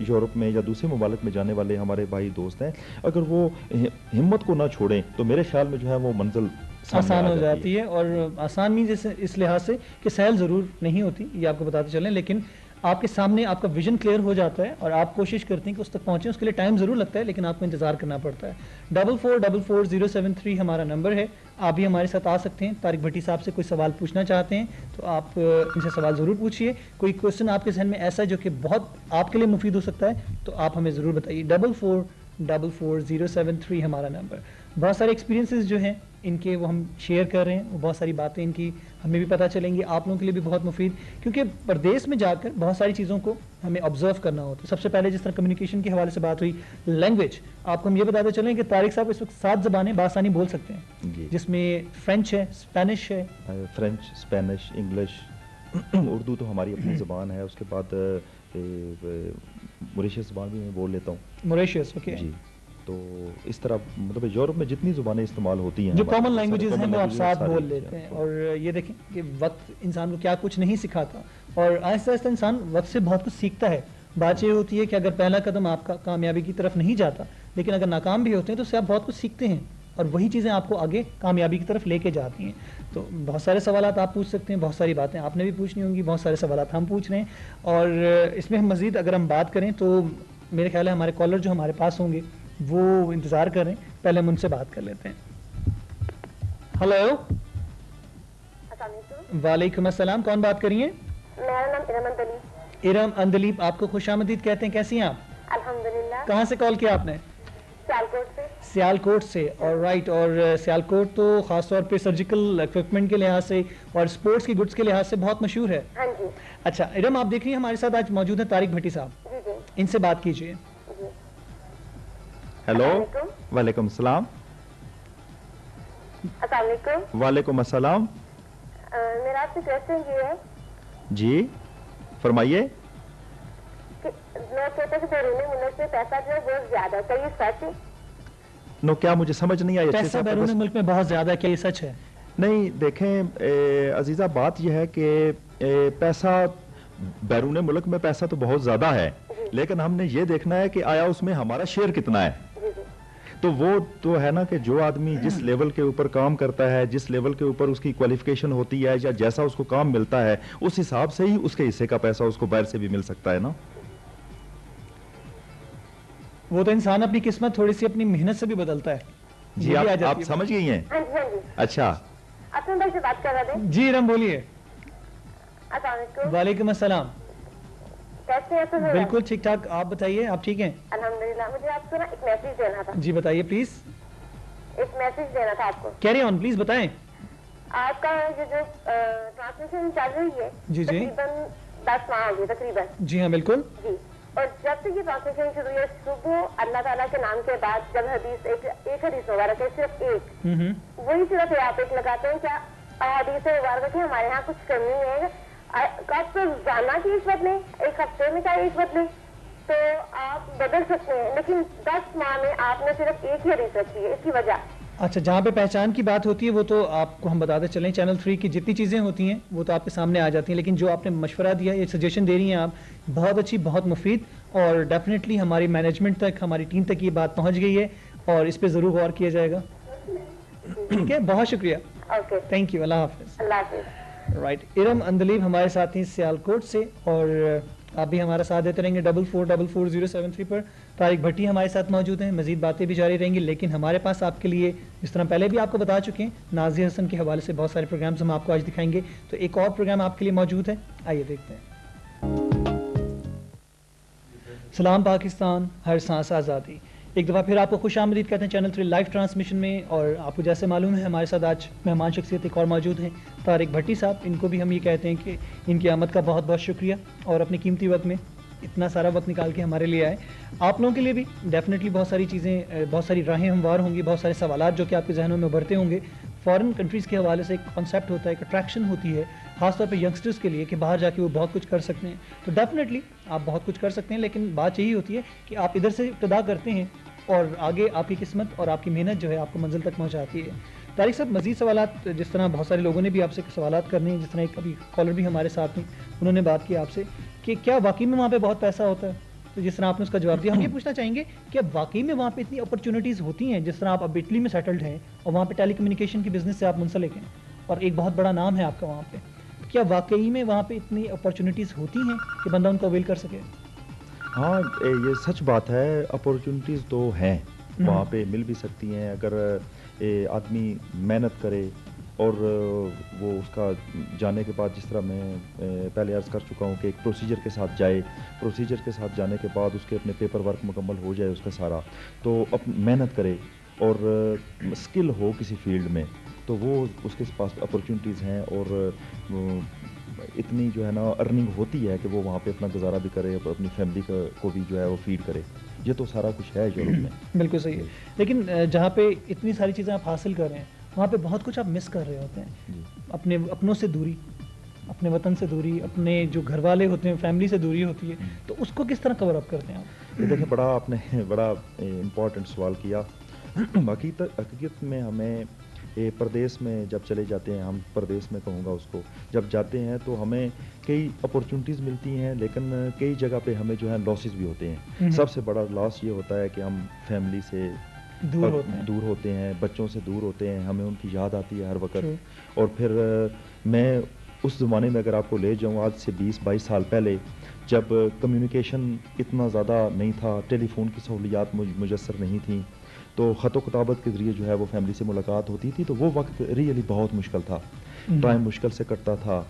یورپ میں یا دوسرے ممالک میں جانے والے ہمارے بھائی دوست ہیں, اگر وہ ہمت کو نہ چھوڑیں تو میرے خیال میں جو ہے وہ منزل آسان ہو جاتی ہے. اور آسان نہیں جیسے اس لحاظ سے کہ سہل ضرور نہیں ہوتی, یہ آپ کو بتاتے چلیں, لیکن آپ کے سامنے آپ کا ویژن کلیئر ہو جاتا ہے اور آپ کوشش کرتے ہیں کہ اس تک پہنچیں. اس کے لیے ٹائم ضرور لگتا ہے لیکن آپ کو انتظار کرنا پڑتا ہے. 44444073 ہمارا نمبر ہے. آپ بھی ہمارے ساتھ آ سکتے ہیں. طارق بھٹی صاحب سے کوئی سوال پوچھنا چاہتے ہیں تو آپ ان سے سوال ضرور پوچھیے. کوئی کوشچن آپ کے ذہن میں ایسا ہے جو کہ بہت آپ کے لیے مفید ہو سکتا ہے تو آپ ہمیں ضرور بتائیے. 44444073 ہمارا نمبر. بہت سارے ایکسپیرینسز جو ہیں ان کے وہ ہم شیئر کر رہے ہیں, وہ بہت ساری باتیں ان کی ہمیں بھی پتہ چلیں گی, آپ لوگوں کے لیے بھی بہت مفید, کیونکہ پردیس میں جا کر بہت ساری چیزوں کو ہمیں آبزرو کرنا ہوتا ہے. سب سے پہلے جس طرح کمیونیکیشن کے حوالے سے بات ہوئی, لینگویج, آپ کو ہم یہ بتاتے چلیں کہ طارق صاحب اس وقت 7 زبانیں بآسانی بول سکتے ہیں, جس میں فرینچ ہے, اسپینش ہے, فرینچ, اسپینش, انگلش, اردو تو ہماری اپنی زبان ہے. اس کے بعد موریشیس زبان بھی میں بول لیتا ہوں. Mauritius, okay. جی تو اس طرح مطلب یورپ میں جتنی زبانیں استعمال ہوتی ہیں جو کامن لینگویجز ہیں وہ آپ ساتھ بول لیتے ہیں. اور یہ دیکھیں کہ وقت انسان کو کیا کچھ نہیں سکھاتا, اور آہستہ آہستہ انسان وقت سے بہت کچھ سیکھتا ہے. بات یہ ہوتی ہے کہ اگر پہلا قدم آپ کا کامیابی کی طرف نہیں جاتا, لیکن اگر ناکام بھی ہوتے ہیں تو اس سے آپ بہت کچھ سیکھتے ہیں اور وہی چیزیں آپ کو آگے کامیابی کی طرف لے کے جاتی ہیں. تو بہت سارے سوالات آپ پوچھ سکتے ہیں, بہت ساری باتیں آپ نے بھی پوچھنی ہوں گی, بہت سارے سوالات ہم پوچھ رہے ہیں. اور اس میں ہم مزید اگر ہم بات کریں تو میرے خیال ہے ہمارے کالر جو ہمارے پاس ہوں گے وہ انتظار کر رہے ہیں. پہلے ہم ان سے بات کر لیتے ہیں. ہلو, وعلیکم السلام, کون بات کر رہی ہیں؟ میرا نام ارم اندلیب. ارم اندلیب, آپ کو خوش آمدید کہتے ہیں. کیسی ہیں آپ؟ الحمدللہ. کہاں سے کال کیا آپ نے؟ سیالکوٹ سے. سیالکوٹ سے, اور رائٹ. اور سیالکوٹ تو خاص طور پہ سرجیکل اکوپمنٹ کے لحاظ سے اور اسپورٹس کی گڈس کے لحاظ سے بہت مشہور ہے. ہاں جی. اچھا ارم, آپ دیکھ رہی ہیں ہمارے ساتھ آج موجود ہیں طارق بھٹی صاحب. جی جی. ان سے بات کیجیے. ہیلو, وعلیکم السلام. السلام علیکم. وعلیکم السلام. میرا آپ سے کوشچن یہ ہے. جی فرمائیے. کہ لوگ کہتے ہیں کہ بیرون ملک میں پیسہ جو ہے بہت زیادہ ہے, کیا یہ سچ ہے؟ نو, کیا مجھے سمجھ نہیں آئی. پیسہ بیرون ملک میں بہت زیادہ ہے, کیا یہ سچ ہے؟ نہیں دیکھیں عزیزہ, بات یہ ہے کہ پیسہ بیرون ملک میں پیسہ تو بہت زیادہ ہے, لیکن ہم نے یہ دیکھنا ہے کہ آیا اس میں ہمارا شیئر کتنا ہے. تو وہ تو ہے نا کہ جو آدمی جس لیول کے اوپر کام کرتا ہے, جس لیول کے اوپر اس کی کوالیفیکیشن ہوتی ہے یا جیسا اس کو کام ملتا ہے, اس حساب سے ہی اس کے حصے کا پیسہ اس کو باہر سے بھی مل سکتا ہے نا. وہ تو انسان اپنی قسمت تھوڑی سی اپنی محنت سے بھی بدلتا ہے. جی آپ سمجھ گئی ہیں. اچھا, اپنے بھائی سے بات کر رہے تھے. جی رم بولیے. السلام علیکم. وعلیکم السلام. کیسے ہیں آپ؟ بالکل ٹھیک ٹھاک, آپ بتائیے, آپ ٹھیک ہیں؟ الحمدللہ. مجھے آپ کو نا ایک میسج دینا تھا. جی بتائیے پلیز. ایک میسج دینا تھا آپ کو. کیری آن پلیز, بتائیں. آپ کا یہ جو ٹرانسمیشن چل رہی ہے جی جی تقریباً 10 ماہ ہو گئے تقریباً. جی ہاں بالکل. جی, اور جب سے یہ ٹرانسمیشن شروع ہوئی ہے, صبح اللہ تعالیٰ کے نام کے بعد جب حدیث ایک حدیث مبارک ہے, صرف ایک, وہی صرف آپ ایک لگاتے ہیں. کیا حدیث مبارک ہے ہمارے یہاں کچھ کمی ہے؟ آپ تو روزانہ کی ایک بدلیں, ایک ہفتے میں چاہے ایک بدلیں تو آپ بدل سکتے ہیں, لیکن 10 ماہ میں آپ نے صرف ایک ہی حدیث رکھی ہے. اس کی وجہ. اچھا, جہاں پہ پہچان کی بات ہوتی ہے وہ تو آپ کو ہم بتاتے چلیں, چینل 3 کی جتنی چیزیں ہوتی ہیں وہ تو آپ کے سامنے آ جاتی ہیں, لیکن جو آپ نے مشورہ دیا, یہ سجیشن دے رہی ہیں آپ, بہت اچھی, بہت مفید, اور ڈیفینیٹلی ہماری مینجمنٹ تک, ہماری ٹیم تک یہ بات پہنچ گئی ہے اور اس پہ ضرور غور کیا جائے گا. ٹھیک ہے, بہت شکریہ. اوکے, تھینک یو, اللہ حافظ. اللہ حافظ. رائٹ, ارم اندلیب ہمارے ساتھ ہیں سیالکوٹ سے, اور آپ بھی ہمارا ساتھ دیتے رہیں گے 44444073 پر. طارق بھٹی ہمارے ساتھ موجود ہیں, مزید باتیں بھی جاری رہیں گی, لیکن ہمارے پاس آپ کے لیے جس طرح پہلے بھی آپ کو بتا چکے ہیں نازیہ حسن کے حوالے سے بہت سارے پروگرامز ہم آپ کو آج دکھائیں گے. تو ایک اور پروگرام آپ کے لیے موجود ہے, آئیے دیکھتے ہیں. سلام پاکستان, ہر سانس آزادی. ایک دفعہ پھر آپ کو خوش آمدید کہتے ہیں چینل 3 لائیو ٹرانسمیشن میں. اور آپ کو جیسے معلوم ہے ہمارے ساتھ آج مہمان شخصیت ایک اور موجود ہیں, طارق بھٹی صاحب. ان کو بھی ہم یہ کہتے ہیں کہ ان کی آمد کا بہت بہت شکریہ, اور اپنے قیمتی وقت میں اتنا سارا وقت نکال کے ہمارے لیے آئے. آپ لوگوں کے لیے بھی ڈیفینیٹلی بہت ساری چیزیں, بہت ساری راہیں ہموار ہوں گی, بہت سارے سوالات جو کہ آپ کے ذہنوں میں ابھرتے ہوں گے. فارن کنٹریز کے حوالے سے ایک کانسیپٹ ہوتا ہے, ایک اٹریکشن ہوتی ہے خاص طور پہ ینگسٹرز کے لیے کہ باہر جا کے وہ بہت کچھ کر سکتے ہیں. تو ڈیفینیٹلی آپ بہت کچھ کر سکتے ہیں, لیکن بات یہی ہوتی ہے کہ آپ ادھر سے ابتدا کرتے ہیں اور آگے آپ کی قسمت اور آپ کی محنت جو ہے آپ کو منزل تک پہنچاتی ہے. طارق صاحب, مزید سوالات جس طرح بہت سارے لوگوں نے بھی آپ سے سوالات کرنے ہیں, جس طرح ایک ابھی کالر بھی ہمارے ساتھ ہیں, انہوں نے بات کی آپ سے کہ کیا واقعی میں وہاں پہ بہت پیسہ ہوتا ہے. تو جس طرح آپ نے اس کا جواب دیا, ہم یہ پوچھنا چاہیں گے کہ واقعی میں وہاں پہ اتنی اپرچونیٹیز ہوتی ہیں, جس طرح آپ اب اٹلی میں سیٹلڈ ہیں اور وہاں پہ ٹیلی کمیونیکیشن کی بزنس سے آپ منسلک ہیں اور ایک بہت بڑا نام ہے آپ کا وہاں پہ, کیا واقعی میں وہاں پہ اتنی اپرچونیٹیز ہوتی ہیں کہ بندہ ان کو اویل کر سکے؟ ہاں, یہ سچ بات ہے, اپورچونیٹیز تو ہیں وہاں پہ, مل بھی سکتی ہیں اگر آدمی محنت کرے. اور وہ اس کا جانے کے بعد, جس طرح میں پہلے عرض کر چکا ہوں کہ ایک پروسیجر کے ساتھ جائے, پروسیجر کے ساتھ جانے کے بعد اس کے اپنے پیپر ورک مکمل ہو جائے اس کا سارا, تو محنت کرے اور اسکل ہو کسی فیلڈ میں, تو وہ اس کے پاس اپرچونیٹیز ہیں. اور اتنی جو ہے نا ارننگ ہوتی ہے کہ وہ وہاں پہ اپنا گزارا بھی کرے, اپنی فیملی کو بھی جو ہے وہ فیڈ کرے. یہ تو سارا کچھ ہے یورپ میں. بالکل صحیح ہے, لیکن جہاں پہ اتنی ساری چیزیں آپ حاصل کر رہے ہیں وہاں پہ بہت کچھ آپ مس کر رہے ہوتے ہیں. اپنوں سے دوری, اپنے وطن سے دوری, اپنے جو گھر والے ہوتے ہیں فیملی سے دوری ہوتی ہے, تو اس کو کس طرح کور اپ کرتے ہیں آپ؟ یہ دیکھیں, آپ نے بڑا امپورٹنٹ سوال کیا. باقی حقیقت میں ہمیں پردیس میں جب چلے جاتے ہیں, ہم پردیس میں کہوں گا اس کو, جب جاتے ہیں تو ہمیں کئی اپورچونیٹیز ملتی ہیں, لیکن کئی جگہ پہ ہمیں جو ہے لاسز بھی ہوتے ہیں. سب سے بڑا لاس یہ ہوتا ہے کہ ہم فیملی سے دور ہوتے ہیں, بچوں سے دور ہوتے ہیں, ہمیں ان کی یاد آتی ہے ہر وقت. اور پھر میں اس زمانے میں اگر آپ کو لے جاؤں, آج سے 20-22 سال پہلے, جب کمیونیکیشن اتنا زیادہ نہیں تھا, ٹیلی فون کی سہولیات میسر نہیں تھیں, تو خط و کتابت کے ذریعے جو ہے وہ فیملی سے ملاقات ہوتی تھی. تو وہ وقت ریئلی بہت مشکل تھا, ٹائم مشکل سے کٹتا تھا.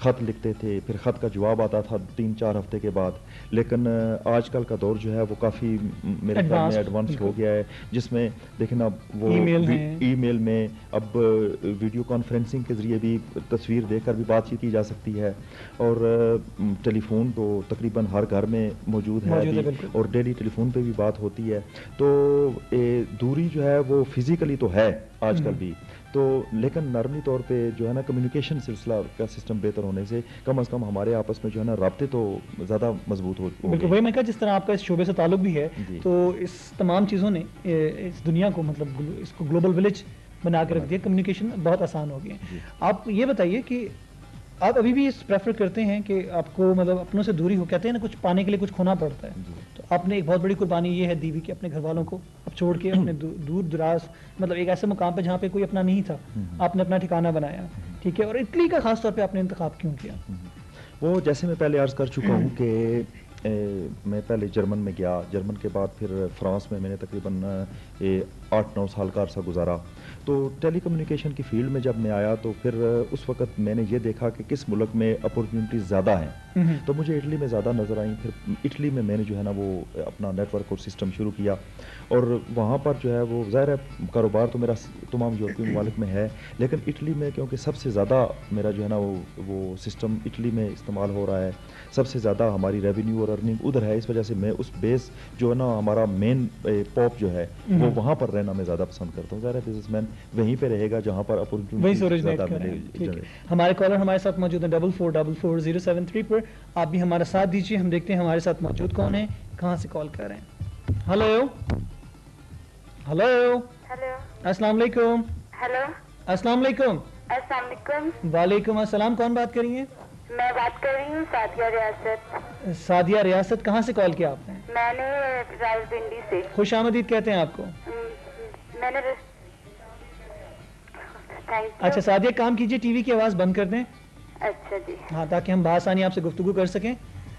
خط لکھتے تھے, پھر خط کا جواب آتا تھا 3-4 ہفتے کے بعد. لیکن آج کل کا دور جو ہے وہ کافی میرے خیال میں ایڈوانس ہو گیا ہے, جس میں دیکھیں اب وہ ای میل میں اب ویڈیو کانفرنسنگ کے ذریعے بھی تصویر دیکھ کر بھی بات چیت کی جا سکتی ہے, اور ٹیلی فون تو تقریباً ہر گھر میں موجود ہے ابھی, اور ڈیلی ٹیلی فون پہ بھی بات ہوتی ہے. تو دوری جو ہے وہ فزیکلی تو ہے آج کل بھی, تو لیکن نرمی طور پہ جو ہے نا کمیونیکیشن سلسلہ کا سسٹم بہتر ہونے سے کم از کم ہمارے آپس میں جو ہے نا رابطے تو زیادہ مضبوط ہو. بالکل وہی میں کہا, جس طرح آپ کا اس شعبے سے تعلق بھی ہے, تو اس تمام چیزوں نے اس دنیا کو, مطلب اس کو گلوبل ولیج بنا کے رکھ دیا, کمیونیکیشن بہت آسان ہو گئے ہیں. آپ یہ بتائیے کہ آپ ابھی بھی اس پریفر کرتے ہیں کہ آپ کو مطلب اپنوں سے دوری ہو, کہتے ہیں نا کچھ پانے کے لیے کچھ کھونا پڑتا ہے, تو آپ نے ایک بہت بڑی قربانی یہ ہے دی ہوئی کہ اپنے گھر والوں کو اب چھوڑ کے اپنے دور دراز, مطلب ایک ایسے مقام پہ جہاں پہ کوئی اپنا نہیں تھا, آپ نے اپنا ٹھکانہ بنایا, ٹھیک ہے. اور اٹلی کا خاص طور پہ آپ نے انتخاب کیوں کیا؟ وہ جیسے میں پہلے عرض کر چکا ہوں کہ میں پہلے جرمن میں گیا, جرمن کے بعد پھر فرانس میں نے تقریباً 8-9 سال کا عرصہ گزارا. تو ٹیلی کمیونیکیشن کی فیلڈ میں جب میں آیا تو پھر اس وقت میں نے یہ دیکھا کہ کس ملک میں اپورچونیٹیز زیادہ ہیں, تو مجھے اٹلی میں زیادہ نظر آئیں. پھر اٹلی میں نے جو ہے نا وہ اپنا نیٹ ورک اور سسٹم شروع کیا, اور وہاں پر جو ہے وہ ظاہر ہے کاروبار تو میرا تمام یورپی ممالک میں ہے, لیکن اٹلی میں کیونکہ سب سے زیادہ میرا جو ہے نا وہ سسٹم اٹلی میں استعمال ہو رہا ہے, سب سے زیادہ ہماری ریونیو اور ارننگ ادھر ہے, اس وجہ سے میں اس بیس جو ہے نا ہمارا مین پاپ جو ہے وہ وہاں پر رہنا میں زیادہ پسند کرتا ہوں. ظاہر ہے بزنس مین وہیں پہ رہے گا جہاں پر اپورچونیٹی زیادہ ملے. ہمارے کالر ہمارے ساتھ موجود ہیں 44444073 پر, آپ بھی ہمارا ساتھ دیجیے. ہم دیکھتے ہیں ہمارے ساتھ موجود کون ہے, کہاں سے کال کر رہے ہیں. ہلو ہلو ہیلو, السلام علیکم. ہیلو, السلام علیکم. السلام علیکم. وعلیکم السلام. کون بات کر رہی ہیں؟ میں بات کر رہی ہوں سعدیہ ریاست. سعدیہ ریاست, کہاں سے کال کیا آپ نے؟ میں نے راولپنڈی سے. خوش آمدید کہتے ہیں آپ کو. میں نے اچھا سعدیہ, کام کیجیے, ٹی وی کی آواز بند کر دیں. اچھا جی. ہاں, تاکہ ہم بآسانی آپ سے گفتگو کر سکیں.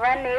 18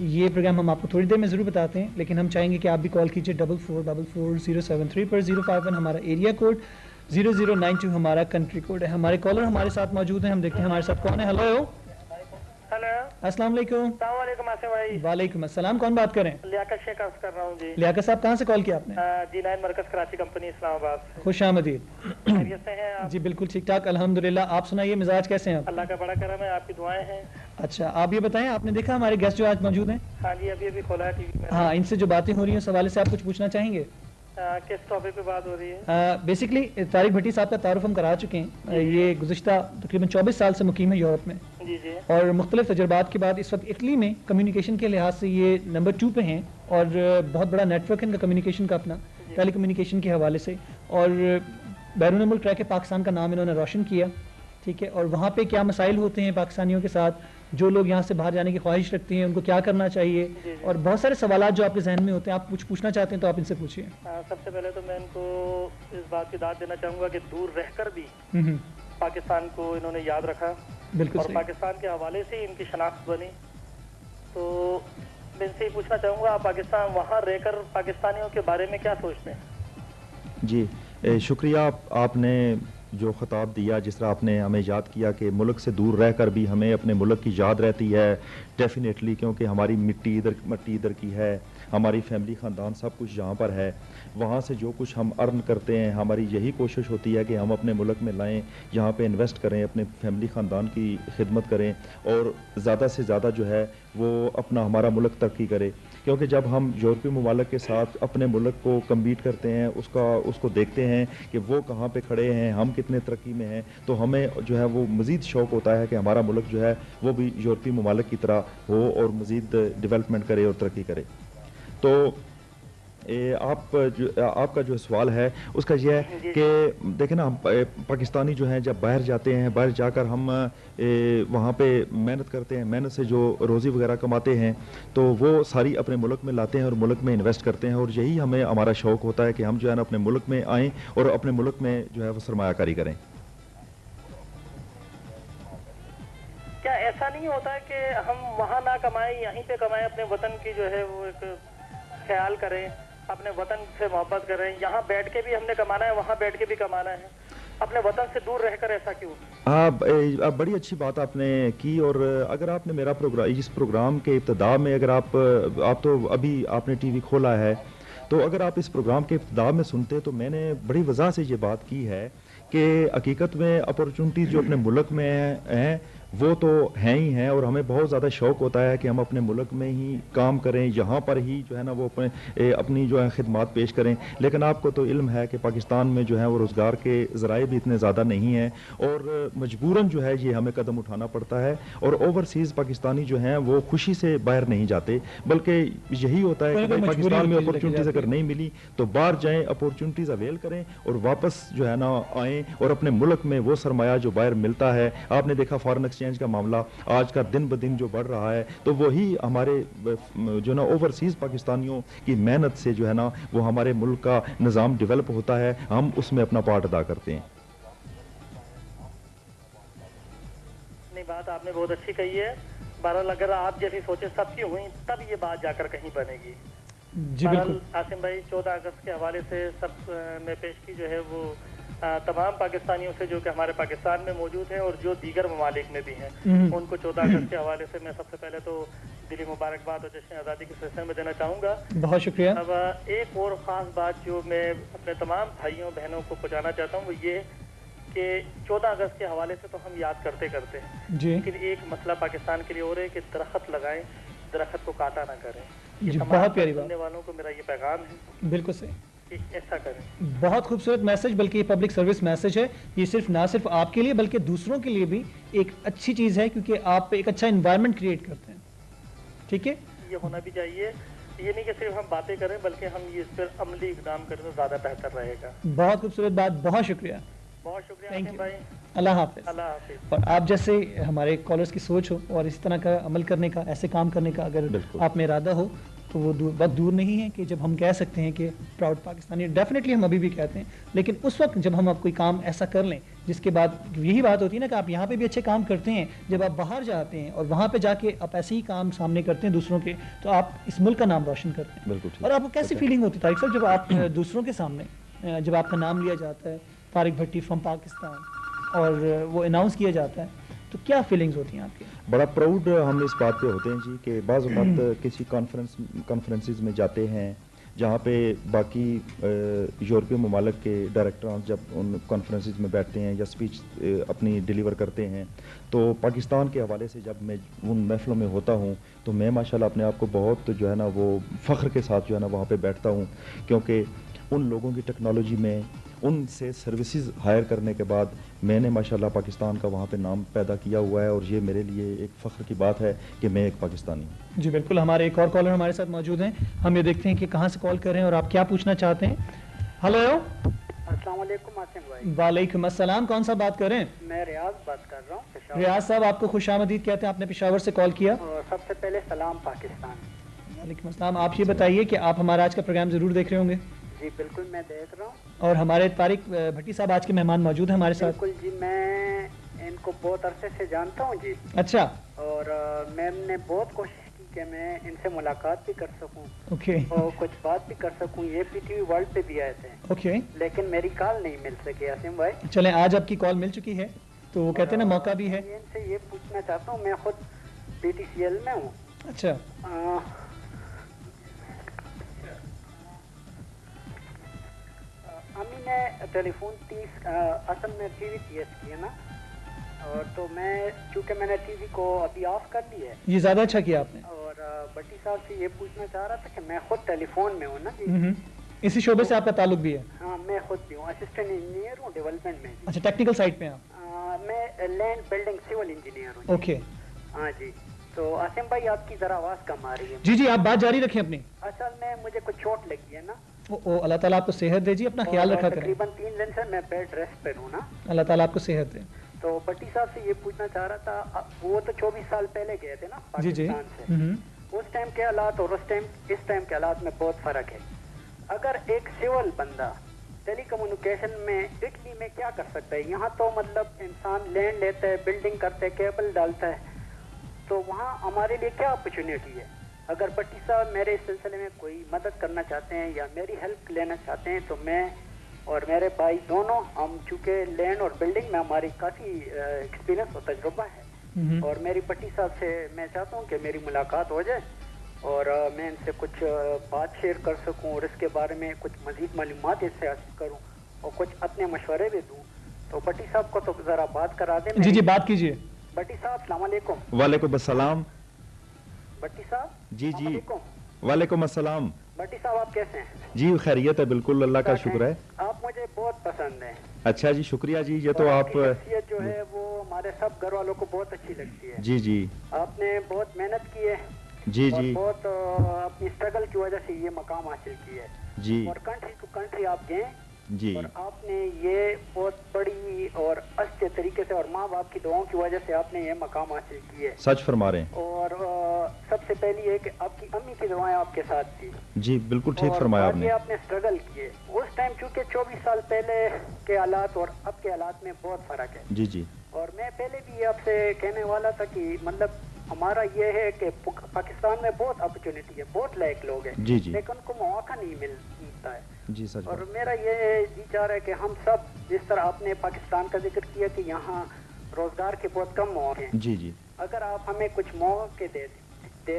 یہ پروگرام ہم آپ کو تھوڑی دیر میں ضرور بتاتے ہیں، لیکن ہم چاہیں گے کہ آپ بھی کال کیجیے 4444 پر 051 ہمارا ایریا کوڈ، 0092 ہمارا کنٹری کوڈ ہے۔ ہمارے کالر ہمارے ساتھ موجود ہیں، ہم دیکھتے ہیں ہمارے ساتھ کون ہے۔ ہیلو، ہیلو، السلام علیکم۔ السلام علیکم آصف بھائی۔ وعلیکم السلام، کون بات کر رہے ہیں؟ لیاقت شیخ عرض کر رہا ہوں جی۔ لیاقت صاحب کہاں سے کال کیا آپ نے؟ جی 9 مرکز کراچی کمپنی اسلام آباد سے۔ خوش آمدید۔ خیریت سے ہیں آپ؟ جی بالکل ٹھیک ٹھاک الحمدللہ، آپ سنائیے مزاج کیسے ہیں آپ؟ اللہ کا بڑا کرم ہے، آپ کی دعائیں ہیں۔ اچھا آپ یہ بتائیں، آپ نے دیکھا ہمارے گیسٹ جو آج موجود ہیں؟ ہاں جی، ابھی کھولا ہے ٹی وی میں۔ ہاں، ان سے جو باتیں ہو رہی ہیں اس حوالے سے آپ کچھ پوچھنا چاہیں گے؟ کس ٹاپک پہ بات ہو رہی ہے؟ بیسکلی طارق بھٹی صاحب کا تعارف ہم کرا چکے ہیں، یہ گزشتہ تقریباً 24 سال سے مقیم ہے یورپ میں، جی جی، اور مختلف تجربات کے بعد اس وقت اٹلی میں کمیونیکیشن کے لحاظ سے یہ نمبر 2 پہ ہیں، اور بہت بڑا نیٹ ورک ہے ان کا کمیونیکیشن کا اپنا، ٹیلی کمیونیکیشن کے حوالے سے، اور بیرون ملک رہ کے پاکستان کا نام انہوں نے روشن کیا، ٹھیک ہے، اور وہاں پہ کیا مسائل ہوتے ہیں پاکستانیوں کے ساتھ، جو لوگ یہاں سے باہر جانے کی خواہش رکھتے ہیں ان کو کیا کرنا چاہیے، اور بہت سارے سوالات جو آپ کے ذہن میں ہوتے ہیں، آپ کچھ پوچھنا چاہتے ہیں تو آپ ان سے پوچھیے۔ سب سے پہلے تو میں ان کو اس بات کی داد دینا چاہوں گا کہ دور رہ کر بھی پاکستان کو انہوں نے یاد رکھا، بالکل اور صحیح۔ پاکستان کے حوالے سے ان کی شناخت بنی۔ تو میں ان سے یہ پوچھنا چاہوں گا، آپ پاکستان وہاں رہ کر پاکستانیوں کے بارے میں کیا سوچتے ہیں؟ جی شکریہ، آپ نے جو خطاب دیا، جس طرح آپ نے ہمیں یاد کیا کہ ملک سے دور رہ کر بھی ہمیں اپنے ملک کی یاد رہتی ہے ڈیفینیٹلی، کیونکہ ہماری مٹی ادھر کی ہے، ہماری فیملی خاندان سب کچھ یہاں پر ہے، وہاں سے جو کچھ ہم ارن کرتے ہیں ہماری یہی کوشش ہوتی ہے کہ ہم اپنے ملک میں لائیں، یہاں پہ انویسٹ کریں، اپنے فیملی خاندان کی خدمت کریں، اور زیادہ سے زیادہ جو ہے وہ اپنا ہمارا ملک ترقی کرے، کیونکہ جب ہم یورپی ممالک کے ساتھ اپنے ملک کو کمپیٹ کرتے ہیں، اس کو دیکھتے ہیں کہ وہ کہاں پہ کھڑے ہیں، ہم کتنے ترقی میں ہیں، تو ہمیں جو ہے وہ مزید شوق ہوتا ہے کہ ہمارا ملک جو ہے وہ بھی یورپی ممالک کی طرح ہو اور مزید ڈیولپمنٹ کرے اور ترقی کرے۔ تو آپ کا جو سوال ہے اس کا یہ ہے کہ دیکھیں نا، ہم پاکستانی جو ہیں جب باہر جاتے ہیں، باہر جا کر ہم وہاں پہ محنت کرتے ہیں، محنت سے جو روزی وغیرہ کماتے ہیں تو وہ ساری اپنے ملک میں لاتے ہیں اور ملک میں انویسٹ کرتے ہیں، اور یہی ہمیں ہمارا شوق ہوتا ہے کہ ہم جو ہے نا اپنے ملک میں آئیں اور اپنے ملک میں جو ہے وہ سرمایہ کاری کریں۔ کیا ایسا نہیں ہوتا ہے کہ ہم وہاں نہ کمائیں، یہیں پہ کمائیں، اپنے وطن کی جو ہے وہ ایک خیال کریں، اپنے وطن سے محبت کریں؟ یہاں بیٹھ کے بھی ہم نے کمانا ہے، وہاں بیٹھ کے بھی کمانا ہے، اپنے وطن سے دور رہ کر ایسا کیوں؟ بڑی اچھی بات آپ نے کی، اور اگر آپ نے میرا اس پروگرام کے ابتدا میں اگر آپ تو ابھی آپ نے ٹی وی کھولا ہے، تو اگر آپ اس پروگرام کے ابتدا میں سنتے تو میں نے بڑی وضاح سے یہ بات کی ہے کہ حقیقت میں اپورچونٹیز جو اپنے ملک میں ہیں وہ تو ہیں ہی ہیں، اور ہمیں بہت زیادہ شوق ہوتا ہے کہ ہم اپنے ملک میں ہی کام کریں، یہاں پر ہی جو ہے نا وہ اپنی جو ہے خدمات پیش کریں، لیکن آپ کو تو علم ہے کہ پاکستان میں جو ہے وہ روزگار کے ذرائع بھی اتنے زیادہ نہیں ہیں، اور مجبوراً جو ہے یہ ہمیں قدم اٹھانا پڑتا ہے، اور اوورسیز پاکستانی جو ہیں وہ خوشی سے باہر نہیں جاتے، بلکہ یہی ہوتا ہے کہ پاکستان میں اپورچونیٹیز اگر نہیں ملی تو باہر جائیں، اپورچونیٹیز اویل کریں اور واپس جو ہے نا آئیں، اور اپنے ملک میں وہ سرمایہ جو باہر ملتا ہے، آپ نے دیکھا فارن ایکسچینج کا معاملہ آج کا دن بدن جو بڑھ رہا ہے، تو وہی ہمارے جو نا اوورسیز پاکستانیوں کی محنت سے جو ہے نا وہ ہمارے ملک کا نظام ڈیولپ ہوتا ہے، ہم اس میں اپنا پارٹ ادا کرتے ہیں۔ نہیں، بات آپ نے بہت اچھی کہی ہے، بہرحال اگر آپ جیسی سوچیں سب کی ہوئی تب یہ بات جا کر کہیں بنے گی۔ جی بالکل عاصم بھائی، 14 اگست کے حوالے سے سب میں پیش کی جو ہے وہ تمام پاکستانیوں سے جو کہ ہمارے پاکستان میں موجود ہیں اور جو دیگر ممالک میں بھی ہیں، ان کو 14 اگست کے حوالے سے میں سب سے پہلے تو دلی مبارکباد اور جشن آزادی کے سلسلے میں دینا چاہوں گا۔ بہت شکریہ۔ اب ایک اور خاص بات جو میں اپنے تمام بھائیوں بہنوں کو پہنچانا چاہتا ہوں وہ یہ کہ 14 اگست کے حوالے سے تو ہم یاد کرتے ہیں، لیکن ایک مسئلہ پاکستان کے لیے ہو رہا ہے کہ درخت لگائیں، درخت کو کاٹا نہ کریں۔ جی بہت پیاری بات، سننے والوں کو میرا یہ پیغام ہے، بالکل صحیح، ایسا کریں۔ بہت خوبصورت میسج، بلکہ یہ پبلک سروس میسج ہے، یہ نہ صرف آپ کے لیے بلکہ دوسروں کے لیے بھی ایک اچھی چیز ہے، کیونکہ آپ ایک اچھا انوائرمنٹ کریٹ کرتے ہیں، ٹھیک ہے؟ یہ ہونا بھی چاہیے، یہ نہیں کہ صرف ہم باتیں کریں بلکہ ہم یہ اس پر عملی اقدام کریں تو زیادہ بہتر رہے گا۔ بہت خوبصورت بات، بہت شکریہ، بہت شکریہ بھائی، اللہ حافظ۔ اللہ حافظ۔ اور آپ جیسے ہمارے کالرز کی سوچ ہو اور اس طرح کا عمل کرنے کا، ایسے کام کرنے کا اگر آپ میں ارادہ ہو تو وہ وقت دور نہیں ہے کہ جب ہم کہہ سکتے ہیں کہ پراؤڈ پاکستانی. ڈیفینیٹلی ہم ابھی بھی کہتے ہیں, لیکن اس وقت جب ہم اب کوئی کام ایسا کر لیں جس کے بعد یہی بات ہوتی ہے نا کہ آپ یہاں پہ بھی اچھے کام کرتے ہیں, جب آپ باہر جاتے ہیں اور وہاں پہ جا کے آپ ایسے ہی کام سامنے کرتے ہیں دوسروں کے, تو آپ اس ملک کا نام روشن کرتے ہیں. بالکل. اور آپ کو کیسی فیلنگ ہوتی ہے طارق صاحب جب آپ دوسروں کے سامنے جب آپ کا نام لیا جاتا ہے طارق بھٹی فرام پاکستان اور وہ اناؤنس کیا جاتا ہے, تو کیا فیلنگز ہوتی ہیں آپ کی؟ بڑا پراؤڈ ہم اس بات پہ ہوتے ہیں جی کہ بعض اوقات کسی کانفرنسز میں جاتے ہیں جہاں پہ باقی یورپی ممالک کے ڈائریکٹران جب ان کانفرنسز میں بیٹھتے ہیں یا اسپیچ اپنی ڈیلیور کرتے ہیں, تو پاکستان کے حوالے سے جب میں ان محفلوں میں ہوتا ہوں تو میں ماشاءاللہ اپنے آپ کو بہت جو ہے نا وہ فخر کے ساتھ جو ہے نا وہاں پہ بیٹھتا ہوں, کیونکہ ان لوگوں کی ٹیکنالوجی میں ان سے سروسز ہائر کرنے کے بعد میں نے ماشاءاللہ پاکستان کا وہاں پہ نام پیدا کیا ہوا ہے, اور یہ میرے لیے ایک فخر کی بات ہے کہ میں ایک پاکستانی ہوں. جی بالکل. ہمارے ایک اور کالر ہمارے ساتھ موجود ہیں, ہم یہ دیکھتے ہیں کہ کہاں سے کال کر رہے ہیں اور آپ کیا پوچھنا چاہتے ہیں. ہلو. السلام علیکم عاصم بھائی. وعلیکم السلام. کون صاحب بات کر رہے ہیں؟ میں ریاض بات کر رہا ہوں. ریاض صاحب آپ کو خوش آمدید کہتے ہیں, آپ نے پشاور سے کال کیا. سب سے پہلے سلام پاکستان. وعلیکم السلام. آپ یہ بتائیے کہ آپ ہمارا آج کا پروگرام ضرور دیکھ رہے ہوں گے. جی بالکل میں دیکھ رہا ہوں. اور ہمارے طارق بھٹی صاحب آج کے مہمان موجود ہیں ہمارے ساتھ. بالکل جی, میں ان کو بہت عرصے سے جانتا ہوں جی. اچھا. اور میں نے بہت کوشش کی کہ میں ان سے ملاقات بھی کر سکوں, اوکے, اور کچھ بات بھی کر سکوں. یہ پی ٹی وی ورلڈ پہ بھی آئے تھے, اوکے, لیکن میری کال نہیں مل سکی عاصم بھائی. چلیں آج آپ کی کال مل چکی ہے, تو وہ کہتے ہیں نا موقع بھی ہے. میں ان سے یہ پوچھنا چاہتا ہوں, میں خود پی ٹی سی ایل میں ہوں. اچھا. امی نے ٹیلی فون 30 اصل میں ٹی وی 30 کی ہے نا, اور تو میں چونکہ میں نے ٹی وی کو ابھی آف کر لی ہے. یہ زیادہ اچھا کیا آپ نے. اور بٹی صاحب سے یہ پوچھنا چاہ رہا تھا کہ میں خود ٹیلی فون میں ہوں نا جی. اسی شعبے سے آپ کا تعلق بھی ہے؟ ہاں میں خود بھی ہوں, اسسٹنٹ انجینئر ہوں ڈیولپمنٹ میں. اچھا, ٹیکنیکل سائٹ پہ آپ؟ میں لینڈ بلڈنگ سول انجینئر ہوں. اوکے. ہاں جی. تو عاصم بھائی آپ کی ذرا آواز کم آ رہی ہے. جی جی, آپ بات جاری رکھیں اپنی. اصل میں مجھے کچھ چوٹ لگی ہے نا. اللہ تعالیٰ آپ کو صحت دے جی, اپنا خیال رکھا کریں. تقریباً 3 دن سے میں بیڈ ریسٹ پہ ہوں نا. اللہ تعالیٰ آپ کو صحت دے. تو بٹی صاحب سے یہ پوچھنا چاہ رہا تھا, وہ تو 24 سال پہلے گئے تھے نا پاکستان سے. اس ٹائم کے حالات اور اس ٹائم کے حالات میں بہت فرق ہے. اگر ایک سول بندہ ٹیلی کمیونیکیشن میں اٹلی میں کیا کر سکتا ہے؟ یہاں تو مطلب انسان لینڈ لیتا ہے, بلڈنگ کرتا ہے, کیبل ڈالتا ہے, تو وہاں ہمارے لیے کیا اپرچونیٹی ہے؟ اگر بٹی صاحب میرے اس سلسلے میں کوئی مدد کرنا چاہتے ہیں یا میری ہیلپ لینا چاہتے ہیں, تو میں اور میرے بھائی دونوں, ہم چونکہ لینڈ اور بلڈنگ میں ہماری کافی ایکسپیرینس اور تجربہ ہے, اور میری بٹی صاحب سے میں چاہتا ہوں کہ میری ملاقات ہو جائے اور میں ان سے کچھ بات شیئر کر سکوں اور اس کے بارے میں کچھ مزید معلومات اس سے حاصل کروں اور کچھ اپنے مشورے بھی دوں. تو بٹی صاحب کو تو ذرا بات کرا دیں. جی جی, بات کیجیے. بٹی صاحب السلام علیکم. وعلیکم السلام. بٹی صاحب. جی جی, وعلیکم السلام. بٹی صاحب آپ کیسے ہیں؟ جی خیریت ہے, بالکل اللہ کا شکر ہے. آپ مجھے بہت پسند ہیں. اچھا جی, شکریہ جی. یہ تو آپ شخصیت جو ہے وہ ہمارے سب گھر والوں کو بہت اچھی لگتی ہے. جی جی, آپ نے بہت محنت کی ہے. جی جی, بہت اپنی اسٹرگل کی وجہ سے یہ مقام حاصل کیا ہے. جی, اور کنٹری ٹو کنٹری آپ گئے جی, اور آپ نے یہ بہت بڑی اور اچھے طریقے سے اور ماں باپ کی دعاؤں کی وجہ سے آپ نے یہ مقام حاصل کیا ہے. سچ فرما رہے ہیں. اور سب سے پہلی یہ کہ آپ کی امی کی دعائیں آپ کے ساتھ تھی. جی بالکل ٹھیک فرمایا آپ نے. آپ نے اسٹرگل کیے اس ٹائم, چونکہ 24 سال پہلے کے حالات اور اب کے حالات میں بہت فرق ہے. جی جی, اور میں پہلے بھی آپ سے کہنے والا تھا کہ مطلب ہمارا یہ ہے کہ پاکستان میں بہت اپرچونیٹی ہے, بہت لائق لوگ ہیں, جی جی, لیکن ان کو مواقع نہیں ملتا ہے. جی سچ. اور میرا یہ جی چاہ رہا ہے کہ ہم سب, جس طرح آپ نے پاکستان کا ذکر کیا کہ یہاں روزگار کے بہت کم مواقع ہیں, جی جی, اگر آپ ہمیں کچھ مواقع دے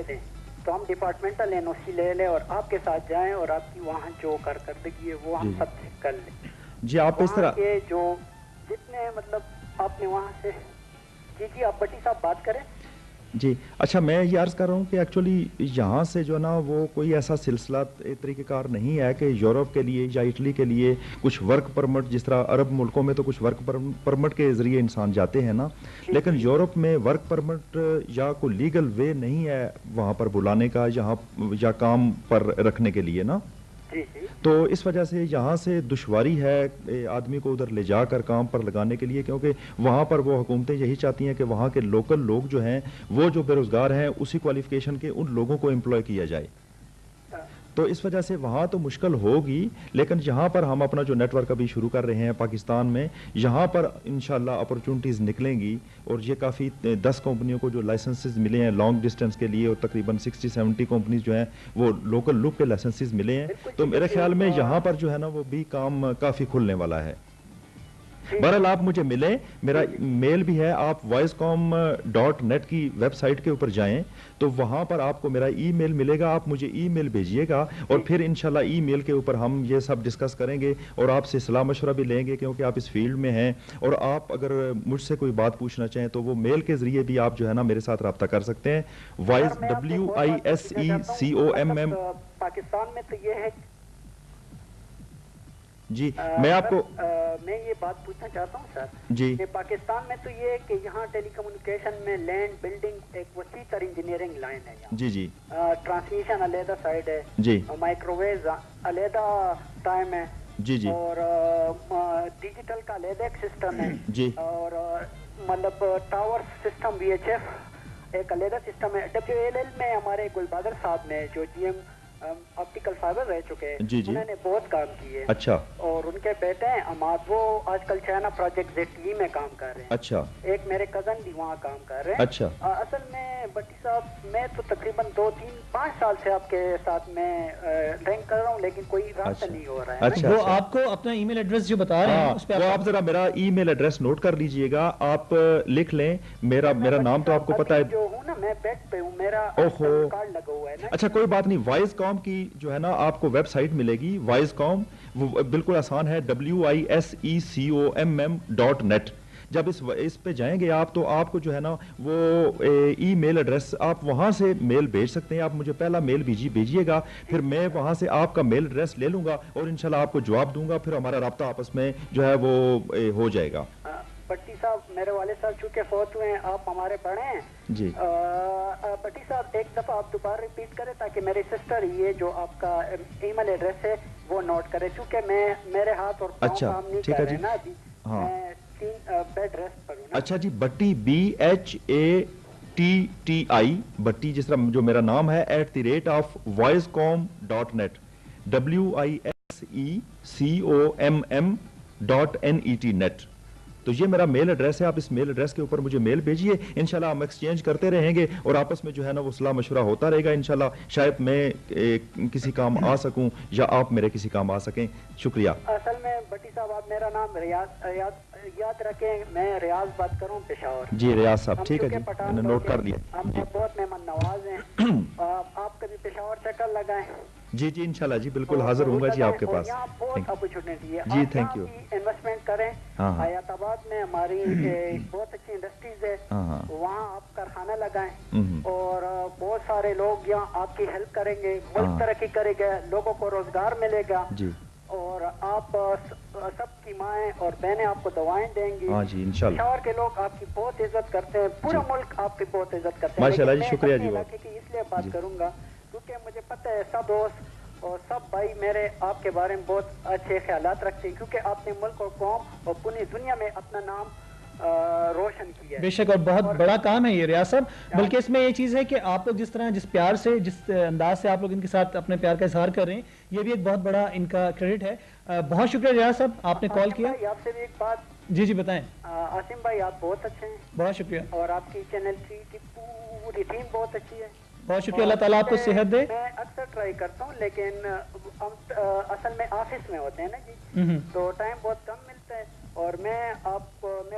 دیں تو ہم ڈپارٹمنٹل این او سی لے لیں اور آپ کے ساتھ جائیں اور آپ کی وہاں جو کارکردگی ہے وہ ہم سب سے کر لیں. جی آپ اس طرح کے جو جتنے مطلب آپ نے وہاں سے. جی جی, آپ بٹی صاحب بات کریں. جی اچھا, میں یہ عرض کر رہا ہوں کہ ایکچولی یہاں سے جو نا وہ کوئی ایسا سلسلہ طریقہ کار نہیں ہے کہ یورپ کے لیے یا اٹلی کے لیے کچھ ورک پرمٹ, جس طرح عرب ملکوں میں تو کچھ ورک پرمٹ کے ذریعے انسان جاتے ہیں نا, لیکن یورپ میں ورک پرمٹ یا کوئی لیگل وے نہیں ہے وہاں پر بلانے کا, یہاں یا کام پر رکھنے کے لیے نا. تو اس وجہ سے یہاں سے دشواری ہے آدمی کو ادھر لے جا کر کام پر لگانے کے لیے, کیونکہ وہاں پر وہ حکومتیں یہی چاہتی ہیں کہ وہاں کے لوکل لوگ جو ہیں وہ جو بے روزگار ہیں اسی کوالیفیکیشن کے ان لوگوں کو امپلوائے کیا جائے. تو اس وجہ سے وہاں تو مشکل ہوگی، لیکن یہاں پر ہم اپنا جو نیٹ ورک ابھی شروع کر رہے ہیں پاکستان میں، یہاں پر انشاءاللہ اپرچونٹیز نکلیں گی، اور یہ کافی 10 کمپنیوں کو جو لائسنسز ملے ہیں لانگ ڈسٹینس کے لیے، اور تقریباً 60-70 کمپنیز جو ہیں وہ لوکل لک کے لائسنسز ملے ہیں، تو میرے خیال میں یہاں پر جو ہے نا وہ بھی کام کافی کھلنے والا ہے۔ بہرحال آپ مجھے ملیں، میرا میل بھی ہے، آپ voicecom.net کی ویب سائٹ کے اوپر جائیں تو وہاں پر آپ کو میرا ای میل ملے گا، آپ مجھے ای میل بھیجیے گا، اور پھر انشاءاللہ ای میل کے اوپر ہم یہ سب ڈسکس کریں گے، اور آپ سے صلاح مشورہ بھی لیں گے، کیونکہ آپ اس فیلڈ میں ہیں، اور آپ اگر مجھ سے کوئی بات پوچھنا چاہیں تو وہ میل کے ذریعے بھی آپ جو ہے نا میرے ساتھ رابطہ کر سکتے ہیں۔ WISECOMM پاکستان میں تو یہ ہے جی، میں آپ کو میں یہ بات پوچھنا چاہتا ہوں سر جی کہ پاکستان میں تو یہ ہے کہ یہاں ٹیلی کمیونیکیشن میں لینڈ بلڈنگ ایک وسیع تر انجینئرنگ لائن ہے یہاں، جی جی ٹرانسمیشن علیحدہ سائڈ ہے جی مائکرو ویو علیحدہ ٹائم ہے جی جی اور ڈیجیٹل کا علیحدہ ایک سسٹم ہے جی اور مطلب ٹاور سسٹم VHF ایک علیحدہ سسٹم ہے۔ WLL میں ہمارے گلبادر صاحب میں جو GM آپٹیکل فائبر رہ چکے ہیں، جی جی انہوں نے بہت کام کیے، اچھا اور ان کے بیٹے ہیں اماد، وہ آج کل چائنا پروجیکٹ ZTE میں کام کر رہے ہیں، اچھا ایک میرے کزن بھی وہاں کام کر رہے ہیں۔ اچھا اصل میں بٹی صاحب میں تو تقریباً 2-3-5 سال سے آپ کے ساتھ میں لنک کر رہا ہوں، لیکن کوئی رابطہ نہیں ہو رہا ہے۔ اچھا وہ آپ کو اپنا ای میل ایڈریس جو بتا رہے ہیں اس پہ وہ آپ ذرا میرا ای میل ایڈریس نوٹ کر لیجئے گا، آپ لکھ لیں، میرا نام تو آپ کو پتا ہے، جو ہوں نا میں بیڈ پہ ہوں، میرا اوہو کارڈ لگا ہوا ہے نا۔ اچھا کوئی بات نہیں، وائس کام کی جو ہے نا آپ کو ویب سائٹ ملے گی، وائس کام، وہ بالکل آسان ہے، WISECOMM.net۔ جب اس پہ جائیں گے آپ تو آپ کو جو ہے نا وہ ای میل ایڈریس آپ وہاں سے میل بھیج سکتے ہیں، آپ مجھے پہلا میل بھیجیے گا، پھر میں وہاں سے آپ کا میل ایڈریس لے لوں گا اور انشاءاللہ آپ کو جواب دوں گا، پھر ہمارا رابطہ آپس میں جو ہے وہ ہو جائے گا۔ بٹی صاحب میرے والد صاحب چونکہ فوت ہوئے ہیں، آپ ہمارے بڑے ہیں جی بٹی صاحب ایک دفعہ آپ دوبارہ ریپیٹ کریں تاکہ میری سسٹر یہ جو آپ کا ای میل ایڈریس ہے وہ نوٹ کرے، چونکہ میرے ہاتھ اور پاؤں کام نہیں کر رہے نا ابھی، میں 3 بیڈ ریسٹ پر ہوں نا۔ اچھا جی، بٹی BHATTI بٹی جس طرح جو میرا نام ہے @voicecom.net WISECOMM.net، تو یہ میرا میل ایڈریس ہے، آپ اس میل ایڈریس کے اوپر مجھے میل بھیجیے، انشاءاللہ ہم ایکسچینج کرتے رہیں گے اور آپس میں جو ہے نا وہ صلاح مشورہ ہوتا رہے گا، انشاءاللہ شاید میں کسی کام آ سکوں یا آپ میرے کسی کام آ سکیں۔ شکریہ۔ اصل میں بٹی صاحب آپ میرا نام یاد رکھیں، میں ریاض بات کروں پشاور۔ جی ریاض صاحب، ٹھیک ہے جی، میں نے نوٹ کر لیا۔ ہم بہت مہمان نواز ہیں، آپ کبھی پشاور چکر لگائیں۔ جی جی انشاءاللہ جی، بالکل حاضر ہوں گا جی آپ کے پاس۔ یہاں بہت اپرچونٹی ہے جی، تھینک یو۔ انویسٹمنٹ کریں، حیات آباد میں ہماری بہت اچھی انڈسٹریز ہے، وہاں آپ کارخانہ لگائیں اور بہت سارے لوگ یہاں آپ کی ہیلپ کریں گے، ملک ترقی کرے گا، لوگوں کو روزگار ملے گا، اور آپ سب کی مائیں اور بہنیں آپ کو دوائیں دیں گی۔ جی انشاءاللہ۔ پشاور کے لوگ آپ کی بہت عزت کرتے ہیں، پورا ملک آپ کی بہت عزت کرتے ہیں۔ ماشاءاللہ جی، شکریہ جی۔ علاقے کی اس لیے بات کروں گا کیونکہ مجھے پتہ ہے سب دوست اور سب بھائی میرے آپ کے بارے میں بہت اچھے خیالات رکھتے ہیں، کیونکہ آپ نے ملک اور قوم اور پوری دنیا میں اپنا نام روشن کیا ہے۔ بے شک، اور بہت بڑا کام ہے یہ ریاض صاحب، بلکہ اس میں یہ چیز ہے کہ آپ لوگ جس طرح جس پیار سے جس انداز سے آپ لوگ ان کے ساتھ اپنے پیار کا اظہار کر رہے ہیں، یہ بھی ایک بہت بڑا ان کا کریڈٹ ہے۔ بہت شکریہ ریاض صاحب، آپ نے کال کیا۔ آپ سے بھی ایک بات۔ جی جی بتائیں۔ عاصم بھائی آپ بہت اچھے ہیں، بہت شکریہ، اور آپ کی چینل کی پوری ٹیم بہت اچھی ہے۔ بہت شکریہ، اللہ تعالیٰ آپ کو صحت دے۔ میں اکثر ٹرائی کرتا ہوں، لیکن اصل میں آفس میں ہوتے ہیں نا جی، تو ٹائم بہت کم ملتا ہے، اور میں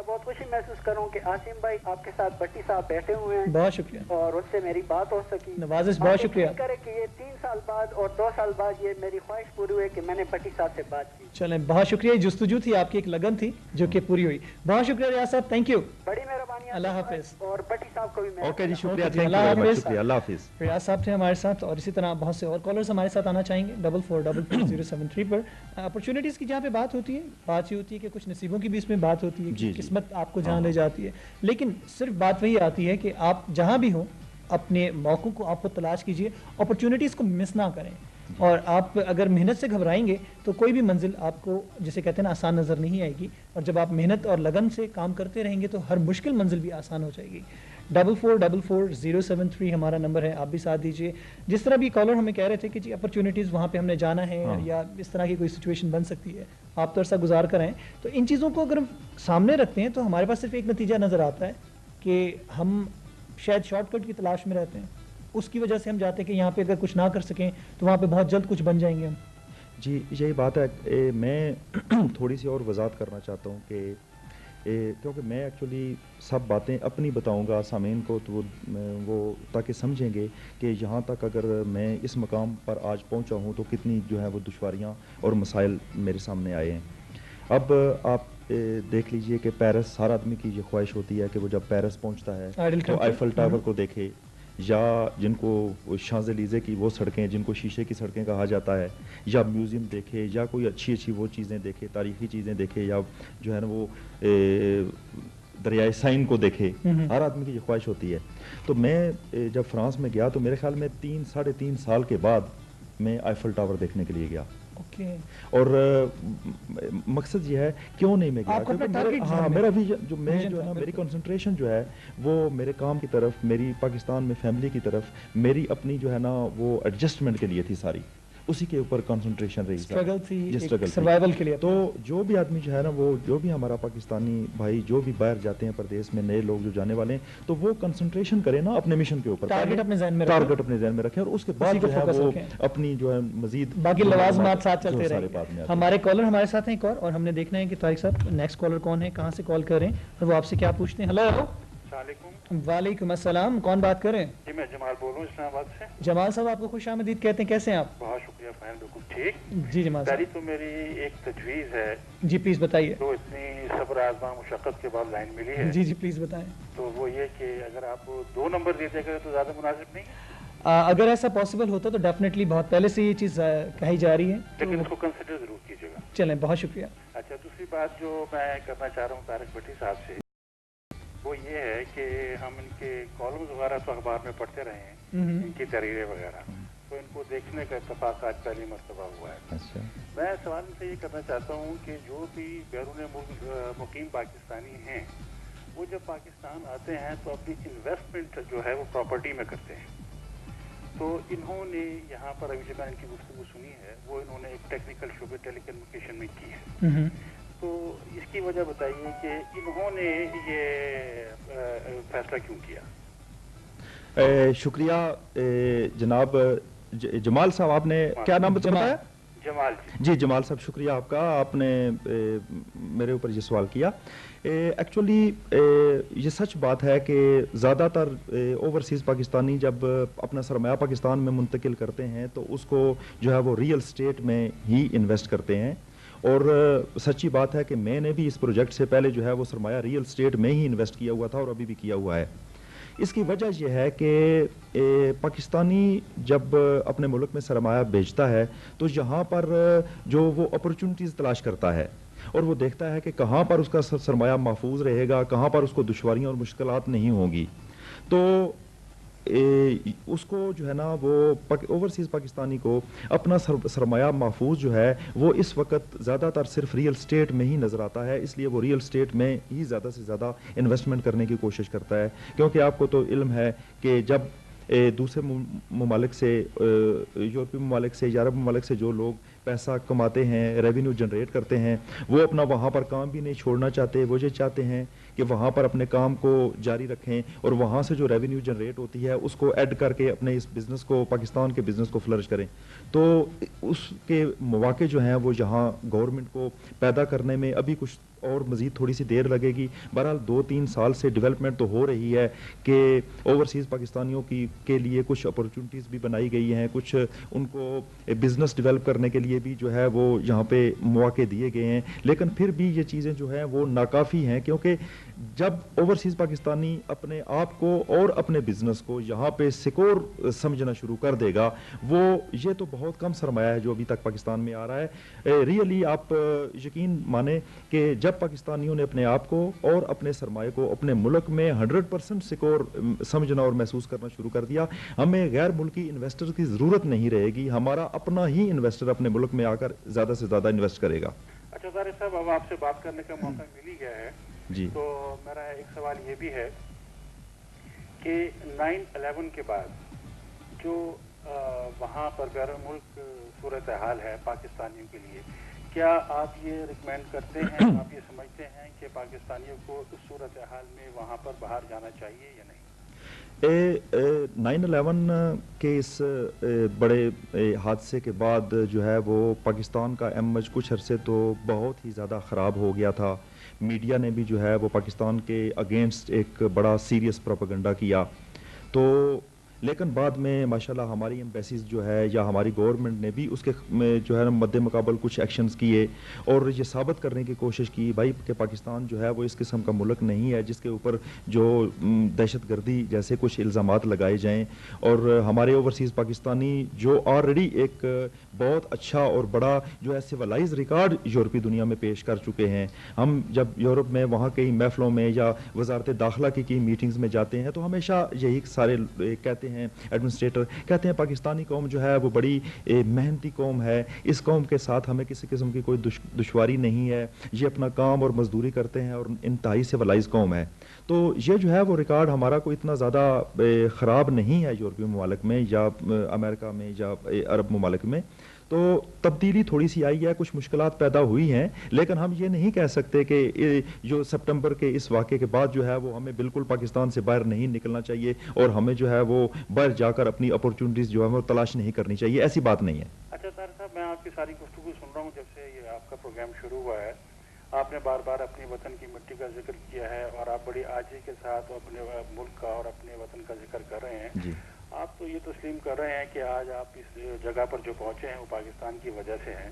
بہت خوشی محسوس کروں کہ عاصم بھائی آپ کے ساتھ بٹی صاحب بیٹھے ہوئے ہیں، بہت شکریہ، اور اس سے میری بات ہو سکی۔ نوازش، بہت شکریہ۔ کرے کہ یہ 3 سال بعد اور 2 سال بعد یہ میری خواہش پوری ہوئی کہ میں نے بٹی صاحب سے بات کی۔ چلیں، بہت شکریہ، جستجو تھی آپ کی، ایک لگن تھی جو کہ پوری ہوئی۔ بہت شکریہ ریاض صاحب، تھینک یو، بڑی مہربانی، اللہ حافظ۔ اور بٹی صاحب کو بھی اوکے جی، شکریہ، اوکے جی، تھینک اللہ یو، حافظ۔ شکریہ، اللہ حافظ۔ ریاض صاحب تھے ہمارے ساتھ، اور اسی طرح بہت سے اور کالرز ہمارے ساتھ آنا چاہیں گے 444407 پر۔ اپرچونیٹیز کی جہاں پہ بات ہوتی ہے، بات یہ ہوتی ہے کہ کچھ نصیبوں کی بھی اس میں بات ہوتی ہے، قسمت آپ کو جہاں لے جاتی ہے، لیکن صرف بات وہی آتی ہے کہ آپ جہاں بھی ہوں اپنے موقعوں کو آپ کو تلاش کیجئے، اپرچونیٹیز کو مس نہ کریں۔ اور آپ اگر محنت سے گھبرائیں گے تو کوئی بھی منزل آپ کو جسے کہتے ہیں نا آسان نظر نہیں آئے گی، اور جب آپ محنت اور لگن سے کام کرتے رہیں گے تو ہر مشکل منزل بھی آسان ہو جائے گی۔ 44444073 ہمارا نمبر ہے، آپ بھی ساتھ دیجئے۔ جس طرح بھی کالر ہمیں کہہ رہے تھے کہ جی اپرچونیٹیز وہاں پہ ہم نے جانا ہے یا اس طرح کی کوئی سچویشن بن سکتی ہے، آپ تو عرصہ گزار کر آئیں، تو ان چیزوں کو اگر ہم سامنے رکھتے ہیں تو ہمارے پاس صرف ایک نتیجہ نظر آتا ہے کہ ہم شاید شارٹ کٹ کی تلاش میں رہتے ہیں، اس کی وجہ سے ہم جاتے ہیں کہ یہاں پہ اگر کچھ نہ کر سکیں تو وہاں پہ بہت جلد کچھ بن جائیں گے ہم۔ جی یہی بات ہے، میں تھوڑی سی اور وضاحت کرنا چاہتا ہوں کہ کیونکہ میں ایکچولی سب باتیں اپنی بتاؤں گا سامعین کو، تو وہ تاکہ سمجھیں گے کہ یہاں تک اگر میں اس مقام پر آج پہنچا ہوں تو کتنی جو ہے وہ دشواریاں اور مسائل میرے سامنے آئے ہیں۔ اب آپ دیکھ لیجئے کہ پیرس، ہر آدمی کی یہ خواہش ہوتی ہے کہ وہ جب پیرس پہنچتا ہے تو آئیفل ٹاور کو دیکھے، یا جن کو شانزلیزے کی وہ سڑکیں جن کو شیشے کی سڑکیں کہا جاتا ہے، یا میوزیم دیکھے، یا کوئی اچھی اچھی وہ چیزیں دیکھے، تاریخی چیزیں دیکھے، یا جو ہے نا وہ دریائے سائن کو دیکھے۔ ہر آدمی کی یہ خواہش ہوتی ہے۔ تو میں جب فرانس میں گیا تو میرے خیال میں 3-3.5 سال کے بعد میں آئیفل ٹاور دیکھنے کے لیے گیا، اور مقصد یہ ہے کیوں نہیں میں گیا، ہاں میرا بھی جو ہے نا میری کنسنٹریشن جو ہے وہ میرے کام کی طرف، میری پاکستان میں فیملی کی طرف، میری اپنی جو ہے نا وہ ایڈجسٹمنٹ کے لیے تھی، ساری اسی کے اوپر کنسنٹریشن رہی، سروائیول کے لیے۔ تو جو بھی آدمی جو ہے نا وہ جو بھی ہمارا پاکستانی بھائی جو بھی باہر جاتے ہیں پردیس میں، نئے لوگ جو جانے والے ہیں، تو وہ کنسنٹریشن کریں نا اپنے مشن کے اوپر، ٹارگٹ اپنے ذہن میں رکھیں، اور اس کے بعد جو ہے وہ اپنی جو ہے مزید باقی لوازمات ساتھ چلتے رہیں۔ ہمارے کالر ہمارے ساتھ ہیں ایک اور ہم نے دیکھنا ہے کہ طارق صاحب نیکسٹ کالر کون ہے، کہاں سے کال کر رہے ہیں اور وہ آپ سے کیا پوچھتے ہیں۔ ہلو، السلام علیکم۔ وعلیکم السلام، کون بات کر رہے ہیں؟ جی میں جمال بول رہا ہوں اسلام آباد سے۔ جمال صاحب آپ کو خوش آمدید کہتے ہیں، کیسے ہیں آپ؟ بہت شکریہ، فائن، بالکل ٹھیک۔ جی جمال پہلی تو میری ایک تجویز ہے، جی پلیز بتائیے، جو اتنی صبر آزما مشقت کے بعد لائن ملی ہے، جی جی پلیز بتائیں۔ تو وہ یہ کہ اگر آپ 2 نمبر دے دیا کریں تو زیادہ مناسب نہیں ہے؟ اگر ایسا پاسبل ہوتا تو ڈیفینیٹلی، بہت پہلے سے یہ چیز کہی جا رہی ہے، لیکن اس کو کنسیڈر ضرور کیجیے گا۔ چلیں، بہت شکریہ۔ اچھا، دوسری بات جو میں کرنا چاہ رہا ہوں طارق بھٹی صاحب سے، وہ یہ ہے کہ ہم ان کے کالمز وغیرہ تو اخبار میں پڑھتے رہے ہیں، ان کی تحریریں وغیرہ، تو ان کو دیکھنے کا اتفاق آج پہلی مرتبہ ہوا ہے۔ میں سوال سے یہ کرنا چاہتا ہوں کہ جو بھی بیرون ملک مقیم پاکستانی ہیں، وہ جب پاکستان آتے ہیں تو اپنی انویسٹمنٹ جو ہے وہ پراپرٹی میں کرتے ہیں، تو انہوں نے یہاں پر ابھی جب میں ان کی گفتگو سنی ہے، وہ انہوں نے ایک ٹیکنیکل شعبے ٹیلی کمیونیکیشن میں کی ہے، تو اس کی وجہ بتائیے کہ انہوں نے یہ فیصلہ کیوں کیا؟ شکریہ جناب جمال صاحب، آپ نے کیا نام بتایا؟ جمال جی جمال صاحب، شکریہ آپ کا، آپ نے میرے اوپر یہ سوال کیا۔ ایکچولی یہ سچ بات ہے کہ زیادہ تر اوورسیز پاکستانی جب اپنا سرمایہ پاکستان میں منتقل کرتے ہیں تو اس کو جو ہے وہ ریئل اسٹیٹ میں ہی انویسٹ کرتے ہیں، اور سچی بات ہے کہ میں نے بھی اس پروجیکٹ سے پہلے جو ہے وہ سرمایہ ریئل اسٹیٹ میں ہی انویسٹ کیا ہوا تھا اور ابھی بھی کیا ہوا ہے۔ اس کی وجہ یہ ہے کہ پاکستانی جب اپنے ملک میں سرمایہ بھیجتا ہے تو یہاں پر جو وہ اپرچونٹیز تلاش کرتا ہے، اور وہ دیکھتا ہے کہ کہاں پر اس کا سرمایہ محفوظ رہے گا، کہاں پر اس کو دشواریاں اور مشکلات نہیں ہوں گی، تو اس کو جو ہے نا وہ اوورسیز پاکستانی کو اپنا سرمایہ محفوظ جو ہے وہ اس وقت زیادہ تر صرف ریئل اسٹیٹ میں ہی نظر آتا ہے، اس لیے وہ ریئل اسٹیٹ میں ہی زیادہ سے زیادہ انویسٹمنٹ کرنے کی کوشش کرتا ہے، کیونکہ آپ کو تو علم ہے کہ جب دوسرے ممالک سے، یورپی ممالک سے یا عرب ممالک سے جو لوگ پیسہ کماتے ہیں، ریونیو جنریٹ کرتے ہیں، وہ اپنا وہاں پر کام بھی نہیں چھوڑنا چاہتے، وہ یہ چاہتے ہیں کہ وہاں پر اپنے کام کو جاری رکھیں اور وہاں سے جو ریونیو جنریٹ ہوتی ہے اس کو ایڈ کر کے اپنے اس بزنس کو، پاکستان کے بزنس کو فلرش کریں۔ تو اس کے مواقع جو ہیں وہ یہاں گورنمنٹ کو پیدا کرنے میں ابھی کچھ اور مزید تھوڑی سی دیر لگے گی۔ بہرحال 2-3 سال سے ڈیولپمنٹ تو ہو رہی ہے کہ اوورسیز پاکستانیوں کے لیے کچھ اپرچونٹیز بھی بنائی گئی ہیں، کچھ ان کو بزنس ڈیولپ کرنے کے لیے بھی جو ہے وہ یہاں پہ مواقع دیے گئے ہیں، لیکن پھر بھی یہ چیزیں جو ہیں وہ ناکافی ہیں، کیونکہ جب اوورسیز پاکستانی اپنے آپ کو اور اپنے بزنس کو یہاں پہ سیکور سمجھنا شروع کر دے گا، وہ یہ تو بہت کم سرمایہ ہے جو ابھی تک پاکستان میں آ رہا ہے. ریئلی آپ یقین مانیں کہ جب پاکستانیوں نے اپنے آپ کو اور اپنے سرمایہ کو اپنے ملک میں 100% سیکور سمجھنا اور محسوس کرنا شروع کر دیا، ہمیں غیر ملکی انویسٹر کی ضرورت نہیں رہے گی. ہمارا اپنا ہی انویسٹر اپنے ملک میں آ کر زیادہ سے زیادہ انویسٹ کرے گا. اچھا طارق صاحب، اب آپ سے بات کرنے کا موقع مل ہی گیا ہے جی، تو میرا ایک سوال یہ بھی ہے کہ 9/11 کے بعد جو وہاں پر بیرون ملک صورتحال ہے پاکستانیوں کے لیے، کیا آپ یہ ریکمینڈ کرتے ہیں، آپ یہ سمجھتے ہیں کہ پاکستانیوں کو اس صورتحال میں وہاں پر باہر جانا چاہیے یا نہیں؟ 9/11 کے اس بڑے حادثے کے بعد جو ہے وہ پاکستان کا امیج کچھ عرصے تو بہت ہی زیادہ خراب ہو گیا تھا. میڈیا نے بھی جو ہے وہ پاکستان کے اگینسٹ ایک بڑا سیریس پروپیگنڈا کیا. تو لیکن بعد میں ماشاءاللہ ہماری ایمبیسیز جو ہے یا ہماری گورنمنٹ نے بھی اس کے جو ہے مد مقابل کچھ ایکشنز کیے اور یہ ثابت کرنے کی کوشش کی بھائی کہ پاکستان جو ہے وہ اس قسم کا ملک نہیں ہے جس کے اوپر جو دہشت گردی جیسے کچھ الزامات لگائے جائیں. اور ہمارے اوورسیز پاکستانی جو آلریڈی ایک بہت اچھا اور بڑا جو ہے سیولائز ریکارڈ یورپی دنیا میں پیش کر چکے ہیں. ہم جب یورپ میں وہاں کئی محفلوں میں یا وزارت داخلہ کی میٹنگز میں جاتے ہیں تو ہمیشہ یہی سارے کہتے ہیں، ایڈمنسٹریٹر کہتے ہیں پاکستانی قوم جو ہے وہ بڑی محنتی قوم ہے، اس قوم کے ساتھ ہمیں کسی قسم کی کوئی دشواری نہیں ہے، یہ اپنا کام اور مزدوری کرتے ہیں اور انتہائی سیولائز قوم ہے. تو یہ جو ہے وہ ریکارڈ ہمارا کوئی اتنا زیادہ خراب نہیں ہے یورپی ممالک میں یا امریکہ میں یا عرب ممالک میں. تو تبدیلی تھوڑی سی آئی ہے، کچھ مشکلات پیدا ہوئی ہیں، لیکن ہم یہ نہیں کہہ سکتے کہ جو سپٹمبر کے اس واقعے کے بعد جو ہے وہ ہمیں بالکل پاکستان سے باہر نہیں نکلنا چاہیے اور ہمیں جو ہے وہ باہر جا کر اپنی اپرچونٹیز جو ہے وہ تلاش نہیں کرنی چاہیے. ایسی بات نہیں ہے. اچھا طارق صاحب، میں آپ کی ساری گفتگو سن رہا ہوں جب سے یہ آپ کا پروگرام شروع ہوا ہے. آپ نے بار بار اپنے وطن کی مٹی کا ذکر کیا ہے اور آپ بڑی عاجزی کے ساتھ اپنے ملک کا اور اپنے وطن کا ذکر کر رہے ہیں. جی، آپ تو یہ تسلیم کر رہے ہیں کہ آج آپ اس جگہ پر جو پہنچے ہیں وہ پاکستان کی وجہ سے ہیں.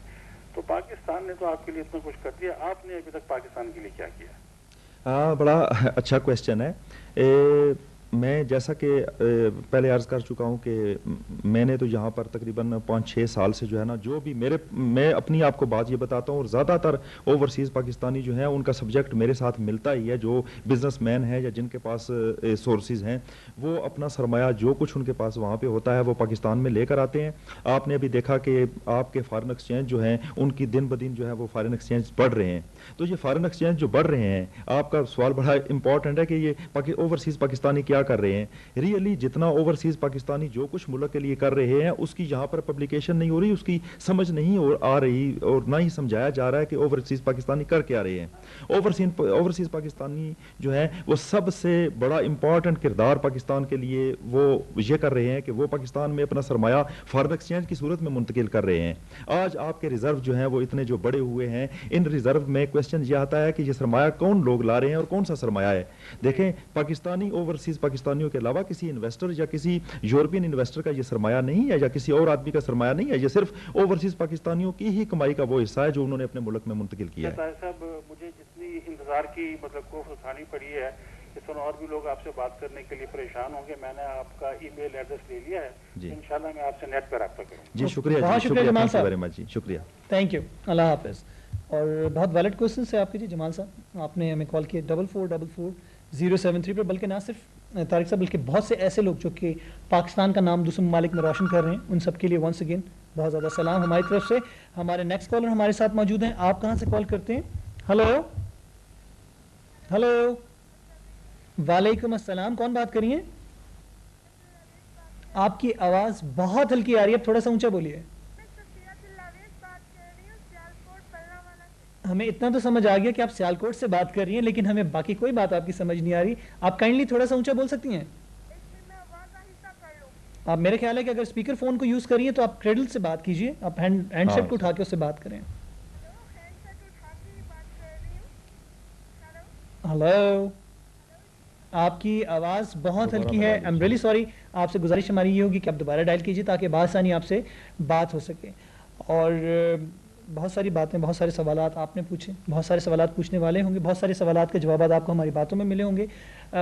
تو پاکستان نے تو آپ کے لیے اتنا کچھ کر دیا، آپ نے ابھی تک پاکستان کے لیے کیا کیا؟ بڑا اچھا کویسچن ہے. میں جیسا کہ پہلے عرض کر چکا ہوں کہ میں نے تو یہاں پر تقریباً 5-6 سال سے جو ہے نا جو بھی میں اپنی آپ کو بات یہ بتاتا ہوں اور زیادہ تر اوورسیز پاکستانی جو ہیں ان کا سبجیکٹ میرے ساتھ ملتا ہی ہے. جو بزنس مین ہیں یا جن کے پاس سورسز ہیں وہ اپنا سرمایہ جو کچھ ان کے پاس وہاں پہ ہوتا ہے وہ پاکستان میں لے کر آتے ہیں. آپ نے ابھی دیکھا کہ آپ کے فارن ایکسچینج جو ہیں ان کی دن بدن جو ہے وہ فارن ایکسچینج بڑھ رہے ہیں. تو یہ فارن ایکسچینج جو بڑھ رہے ہیں، آپ کا سوال بڑا امپورٹنٹ ہے کہ یہ اوورسیز پاکستانی کیا کر رہے ہیں. ریئلی جتنا اوورسیز پاکستانی جو کچھ ملک کے لیے کر رہے ہیں اس کی یہاں پر پبلیکیشن نہیں ہو رہی، اس کی سمجھ نہیں آ رہی اور نہ ہی سمجھایا جا رہا ہے کہ اوورسیز پاکستانی کر کے آ رہے ہیں. اوورسیز پاکستانی جو ہے وہ سب سے بڑا امپورٹنٹ کردار پاکستان کے لیے وہ یہ کر رہے ہیں کہ وہ پاکستان میں اپنا سرمایہ فارن ایکسچینج کی صورت میں منتقل کر رہے ہیں. آج آپ کے ریزرو جو ہیں وہ اتنے جو بڑے ہوئے ہیں، ان ریزرو میں کویسچن یہ آتا ہے کہ یہ سرمایہ کون لوگ لا رہے ہیں اور کون سا سرمایہ ہے. دیکھیں، پاکستانی اوورسیز پاکستانیوں کے علاوہ کسی انویسٹر یا کسی یورپین انویسٹر کا یہ سرمایہ نہیں ہے یا کسی اور آدمی کا سرمایہ نہیں ہے. یہ صرف اوورسیز پاکستانیوں کی ہی کمائی کا وہ حصہ ہے جو انہوں نے اپنے ملک میں منتقل کیا ہے. طاہر صاحب، مجھے جتنی انتظار کی کوف اٹھانی پڑی ہے، اس طرح اور بھی لوگ آپ سے بات کرنے کے لیے پریشان ہوں گے. میں نے آپ کا ای میل ایڈریس لے لیا ہے، انشاءاللہ میں آپ سے نیٹ پر رابطہ کروں. جی شکریہ، بہت شکریہ جمال صاحب. جی شکریہ، تھینک یو، اللہ حافظ. اور بہت ویلڈ کوشچن سے آپ کے. جی جمال صاحب، آپ نے ہمیں کال کیا 4444-073 پر. بلکہ نہ صرف طارق صاحب بلکہ بہت سے ایسے لوگ جو کہ پاکستان کا نام دوسرے ممالک میں روشن کر رہے ہیں، ان سب کے لیے ونس اگین بہت زیادہ سلام ہماری طرف سے. ہمارے نیکسٹ کالر ہمارے ساتھ موجود ہیں. آپ کہاں سے کال کرتے ہیں؟ ہلو ہلو، وعلیکم السلام. کون بات کریے؟ آپ کی آواز بہت ہلکی آ رہی ہے، اب تھوڑا سا اونچا بولیے. ہمیں اتنا تو سمجھ آ گیا کہ آپ سیالکوٹ سے بات کر رہی ہیں، لیکن ہمیں باقی کوئی بات آپ کی سمجھ نہیں آ رہی. آپ کائنڈلی تھوڑا سا اونچا بول سکتی ہیں؟ آپ میرے خیال ہے کہ اگر اسپیکر فون کو یوز کریے تو آپ کریڈل سے بات کیجئے، آپ ہینڈ سیٹ کو اٹھا کے اس سے بات کریں. ہلو، آپ کی آواز بہت ہلکی ہے. I'm really sorry. آپ سے گزارش ہماری یہ ہوگی کہ آپ دوبارہ ڈائل کیجئے تاکہ بآسانی آپ سے بات ہو سکے. اور بہت ساری باتیں، بہت سارے سوالات آپ نے پوچھے، بہت سارے سوالات پوچھنے والے ہوں گے، بہت سارے سوالات کے جوابات آپ کو ہماری باتوں میں ملے ہوں گے.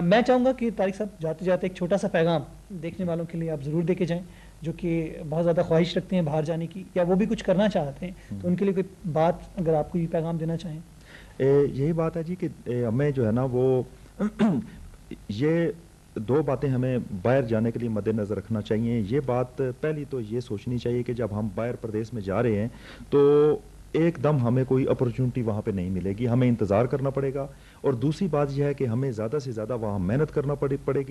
میں چاہوں گا کہ طارق صاحب جاتے جاتے ایک چھوٹا سا پیغام دیکھنے والوں کے لیے آپ ضرور دے کے جائیں، جو کہ بہت زیادہ خواہش رکھتے ہیں باہر جانے کی، یا وہ بھی کچھ کرنا چاہتے ہیں، تو ان کے لیے کوئی بات اگر آپ کو یہ پیغام دینا چاہیں. یہی بات ہے جی کہ ہمیں جو ہے نا وہ یہ دو باتیں ہمیں باہر جانے کے لیے مد نظر رکھنا چاہیے. یہ بات پہلی تو یہ سوچنی چاہیے کہ جب ہم باہر پردیس میں جا رہے ہیں تو ایک دم ہمیں کوئی اپرچونٹی وہاں پہ نہیں ملے گی، ہمیں انتظار کرنا پڑے گا. اور دوسری بات یہ ہے کہ ہمیں زیادہ سے زیادہ وہاں محنت کرنا پڑے گی.